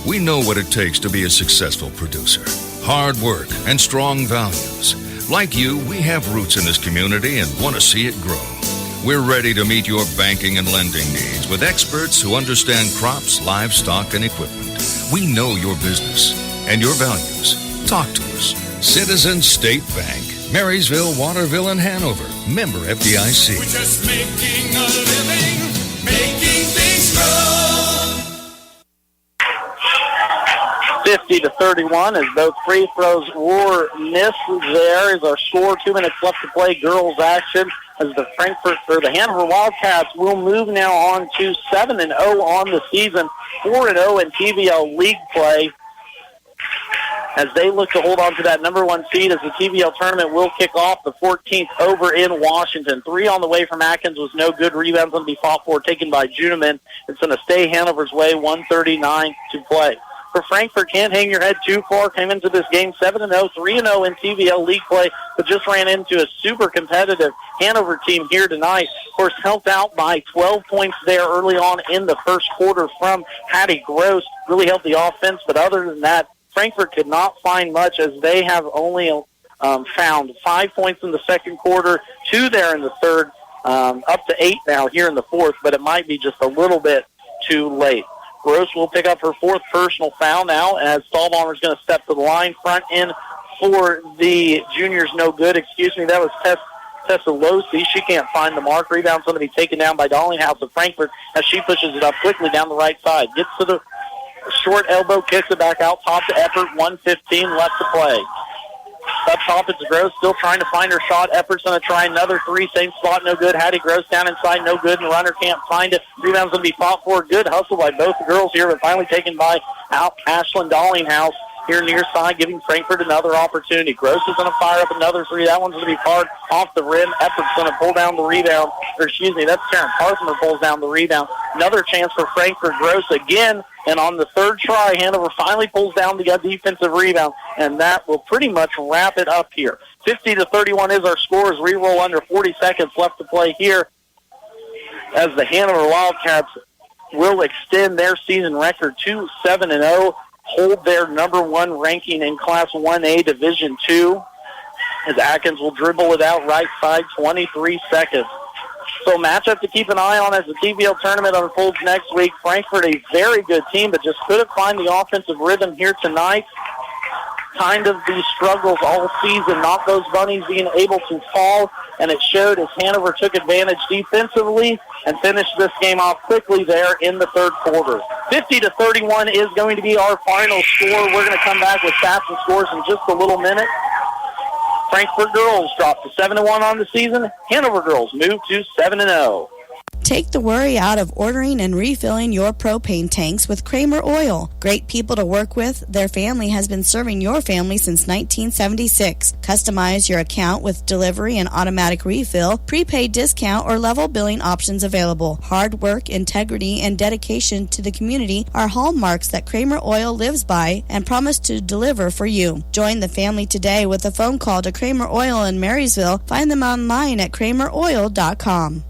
We know what it takes to be a successful producer. Hard work and strong values. Like you, we have roots in this community and want to see it grow. We're ready to meet your banking and lending needs with experts who understand crops, livestock, and equipment. We know your business and your values. Talk to us. Citizens State Bank, Marysville, Waterville, and Hanover. Member FDIC. We're just making a living, making things grow. 50-31 as both free throws were missed. There is our score. 2 minutes left to play. Girls action as the Hanover Wildcats will move now on to 7-0 on the season, 4-0 in TVL league play as they look to hold on to that number one seed as the TVL tournament will kick off the 14th over in Washington. 3 on the way from Atkins was no good. Rebounds going to be fought for, taken by Juneman. It's going to stay Hanover's way, 1:39 to play. For Frankfort, can't hang your head too far. Came into this game 7-0, 3-0 in TVL league play, but just ran into a super competitive Hanover team here tonight. Of course, helped out by 12 points there early on in the first quarter from Hattie Gross. Really helped the offense, but other than that, Frankfort could not find much as they have only found 5 points in the second quarter, 2 there in the third, up to 8 now here in the fourth, but it might be just a little bit too late. Gross will pick up her 4th personal foul now as Stahlbaumer is going to step to the line. Front in for the juniors, no good. That was Tessa Losey. She can't find the mark. Rebound's going to be taken down by Dollinghouse of Frankfort as she pushes it up quickly down the right side. Gets to the short elbow, kicks it back out top to Effort. 1:15 left to play. Up top, it's Gross still trying to find her shot. Effort's going to try another three. Same spot, no good. Hattie Gross down inside, no good. And the runner can't find it. Rebound's going to be fought for. Good hustle by both the girls here, but finally taken by Ashlyn Dollinghouse here near side, giving Frankfort another opportunity. Gross is going to fire up another three. That one's going to be hard off the rim. Effort's going to pull down the rebound. That's Karen Parthmer pulls down the rebound. Another chance for Frankfort. Gross again. And on the third try, Hanover finally pulls down the defensive rebound, and that will pretty much wrap it up here. 50-31 is our score as we roll under 40 seconds left to play here, as the Hanover Wildcats will extend their season record to 7-0, hold their number one ranking in Class 1A Division II, as Atkins will dribble it out right side, 23 seconds. So matchup to keep an eye on as the TVL tournament unfolds next week. Frankfort, a very good team, but just couldn't find the offensive rhythm here tonight. Kind of the struggles all season, not those bunnies being able to fall, and it showed as Hanover took advantage defensively and finished this game off quickly there in the third quarter. 50-31 is going to be our final score. We're going to come back with stats and scores in just a little minute. Frankfort girls drop to 7-1 on the season. Hanover girls move to 7-0. Take the worry out of ordering and refilling your propane tanks with Kramer Oil. Great people to work with. Their family has been serving your family since 1976. Customize your account with delivery and automatic refill, prepaid discount, or level billing options available. Hard work, integrity, and dedication to the community are hallmarks that Kramer Oil lives by and promise to deliver for you. Join the family today with a phone call to Kramer Oil in Marysville. Find them online at krameroil.com.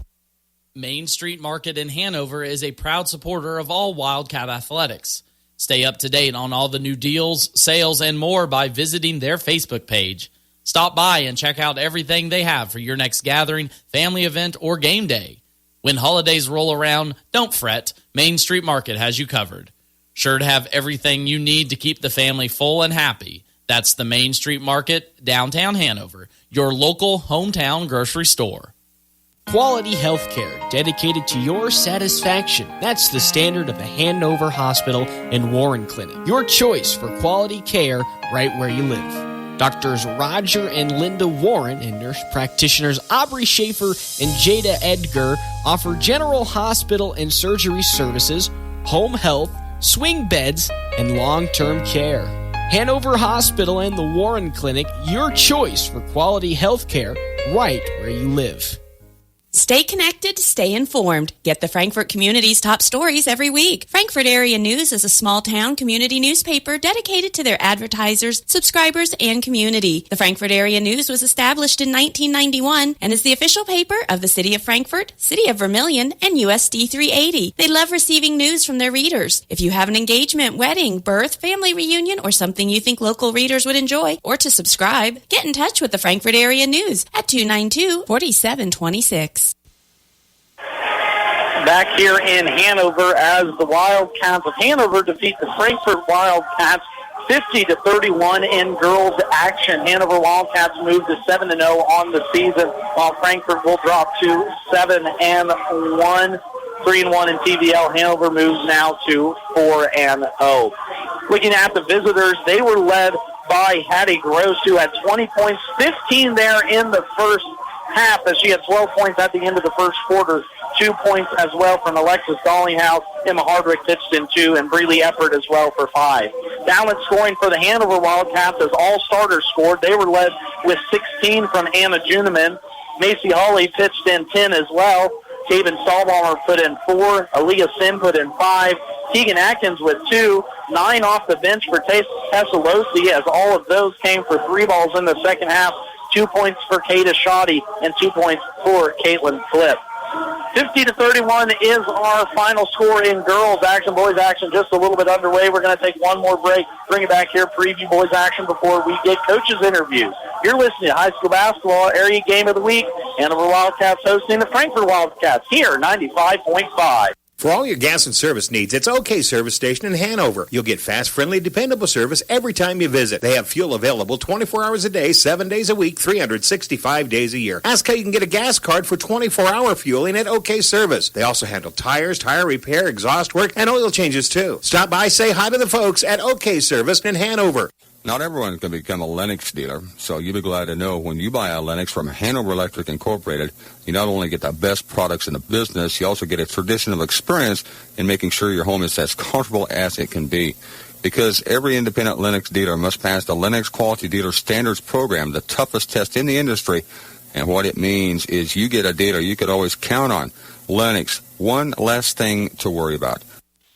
Main Street Market in Hanover is a proud supporter of all Wildcat athletics. Stay up to date on all the new deals, sales, and more by visiting their Facebook page. Stop by and check out everything they have for your next gathering, family event, or game day. When holidays roll around, don't fret. Main Street Market has you covered. Sure to have everything you need to keep the family full and happy. That's the Main Street Market, downtown Hanover, your local hometown grocery store. Quality health care dedicated to your satisfaction. That's the standard of the Hanover Hospital and Warren Clinic. Your choice for quality care right where you live. Doctors Roger and Linda Warren and nurse practitioners Aubrey Schaefer and Jada Edgar offer general hospital and surgery services, home health, swing beds, and long-term care. Hanover Hospital and the Warren Clinic, your choice for quality health care right where you live. Stay connected, stay informed. Get the Frankfort community's top stories every week. Frankfort Area News is a small-town community newspaper dedicated to their advertisers, subscribers, and community. The Frankfort Area News was established in 1991 and is the official paper of the City of Frankfort, City of Vermilion, and USD 380. They love receiving news from their readers. If you have an engagement, wedding, birth, family reunion, or something you think local readers would enjoy, or to subscribe, get in touch with the Frankfort Area News at 292-4726. Back here in Hanover as the Wildcats of Hanover defeat the Frankfort Wildcats 50-31 in girls action. Hanover Wildcats move to 7-0 on the season, while Frankfort will drop to 7-1, 3-1 in TVL. Hanover moves now to 4-0. Looking at the visitors, they were led by Hattie Gross, who had 20 points, 15 there in the first half, as she had 12 points at the end of the first quarter. 2 points as well from Alexis Dollinghouse. Emma Hardwick pitched in 2, and Breeley Eppert as well for 5. Balanced scoring for the Hanover Wildcats as all starters scored. They were led with 16 from Anna Juneman. Macy Hawley pitched in 10 as well. Taven Stahlbaumer put in 4. Aaliyah Sim put in 5. Keegan Atkins with 2. 9 off the bench for Tessalosi, as all of those came for 3 balls in the second half. 2 points for Kata Shoddy and 2 points for Caitlin Flip. 50-31 is our final score in girls action. Boys action just a little bit underway. We're going to take one more break, bring it back here, preview boys action before we get coaches' interviews. You're listening to High School Basketball Area Game of the Week. Hanover Wildcats hosting the Frankfort Wildcats here, 95.5. For all your gas and service needs, it's OK Service Station in Hanover. You'll get fast, friendly, dependable service every time you visit. They have fuel available 24 hours a day, 7 days a week, 365 days a year. Ask how you can get a gas card for 24-hour fueling at OK Service. They also handle tires, tire repair, exhaust work, and oil changes too. Stop by, say hi to the folks at OK Service in Hanover. Not everyone can become a Lennox dealer, so you'll be glad to know when you buy a Lennox from Hanover Electric Incorporated, you not only get the best products in the business, you also get a traditional experience in making sure your home is as comfortable as it can be. Because every independent Lennox dealer must pass the Lennox Quality Dealer Standards Program, the toughest test in the industry. And what it means is you get a dealer you could always count on. Lennox, one less thing to worry about.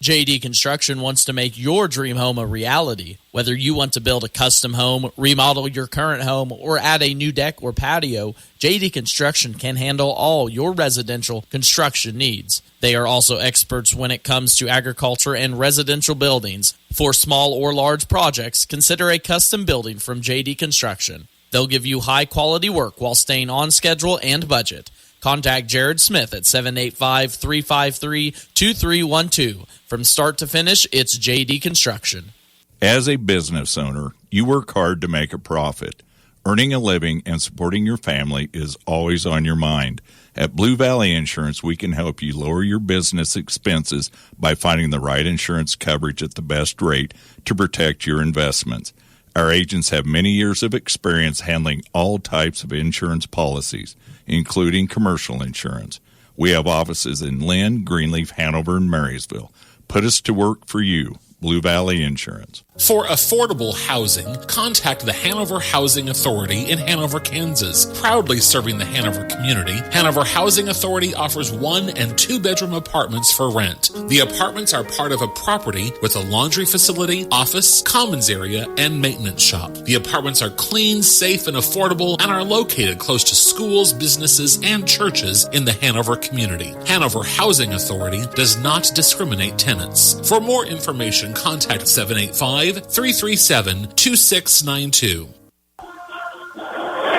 JD Construction wants to make your dream home a reality. Whether you want to build a custom home, remodel your current home, or add a new deck or patio, JD Construction can handle all your residential construction needs. They are also experts when it comes to agriculture and residential buildings. For small or large projects, consider a custom building from JD Construction. They'll give you high-quality work while staying on schedule and budget. Contact Jared Smith at 785-353-2312. From start to finish, it's JD Construction. As a business owner, you work hard to make a profit. Earning a living and supporting your family is always on your mind. At Blue Valley Insurance, we can help you lower your business expenses by finding the right insurance coverage at the best rate to protect your investments. Our agents have many years of experience handling all types of insurance policies, including commercial insurance. We have offices in Lynn, Greenleaf, Hanover, and Marysville. Put us to work for you. Blue Valley Insurance. For affordable housing, contact the Hanover Housing Authority in Hanover, Kansas. Proudly serving the Hanover community, Hanover Housing Authority offers 1- and 2-bedroom apartments for rent. The apartments are part of a property with a laundry facility, office, commons area, and maintenance shop. The apartments are clean, safe, and affordable and are located close to schools, businesses, and churches in the Hanover community. Hanover Housing Authority does not discriminate tenants. For more information, contact 785-337-2692.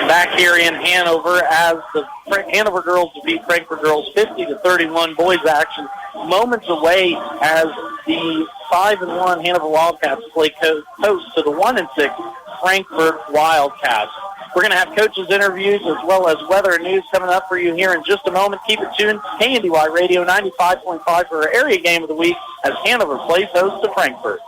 Back here in Hanover as the Hanover girls defeat Frankfort girls 50-31. Boys action moments away as the 5-1 Hanover Wildcats play host to the 1-6 Frankfort Wildcats. We're going to have coaches' interviews as well as weather and news coming up for you here in just a moment. Keep it tuned. KNDY Radio 95.5 for our area game of the week as Hanover plays host to Frankfort.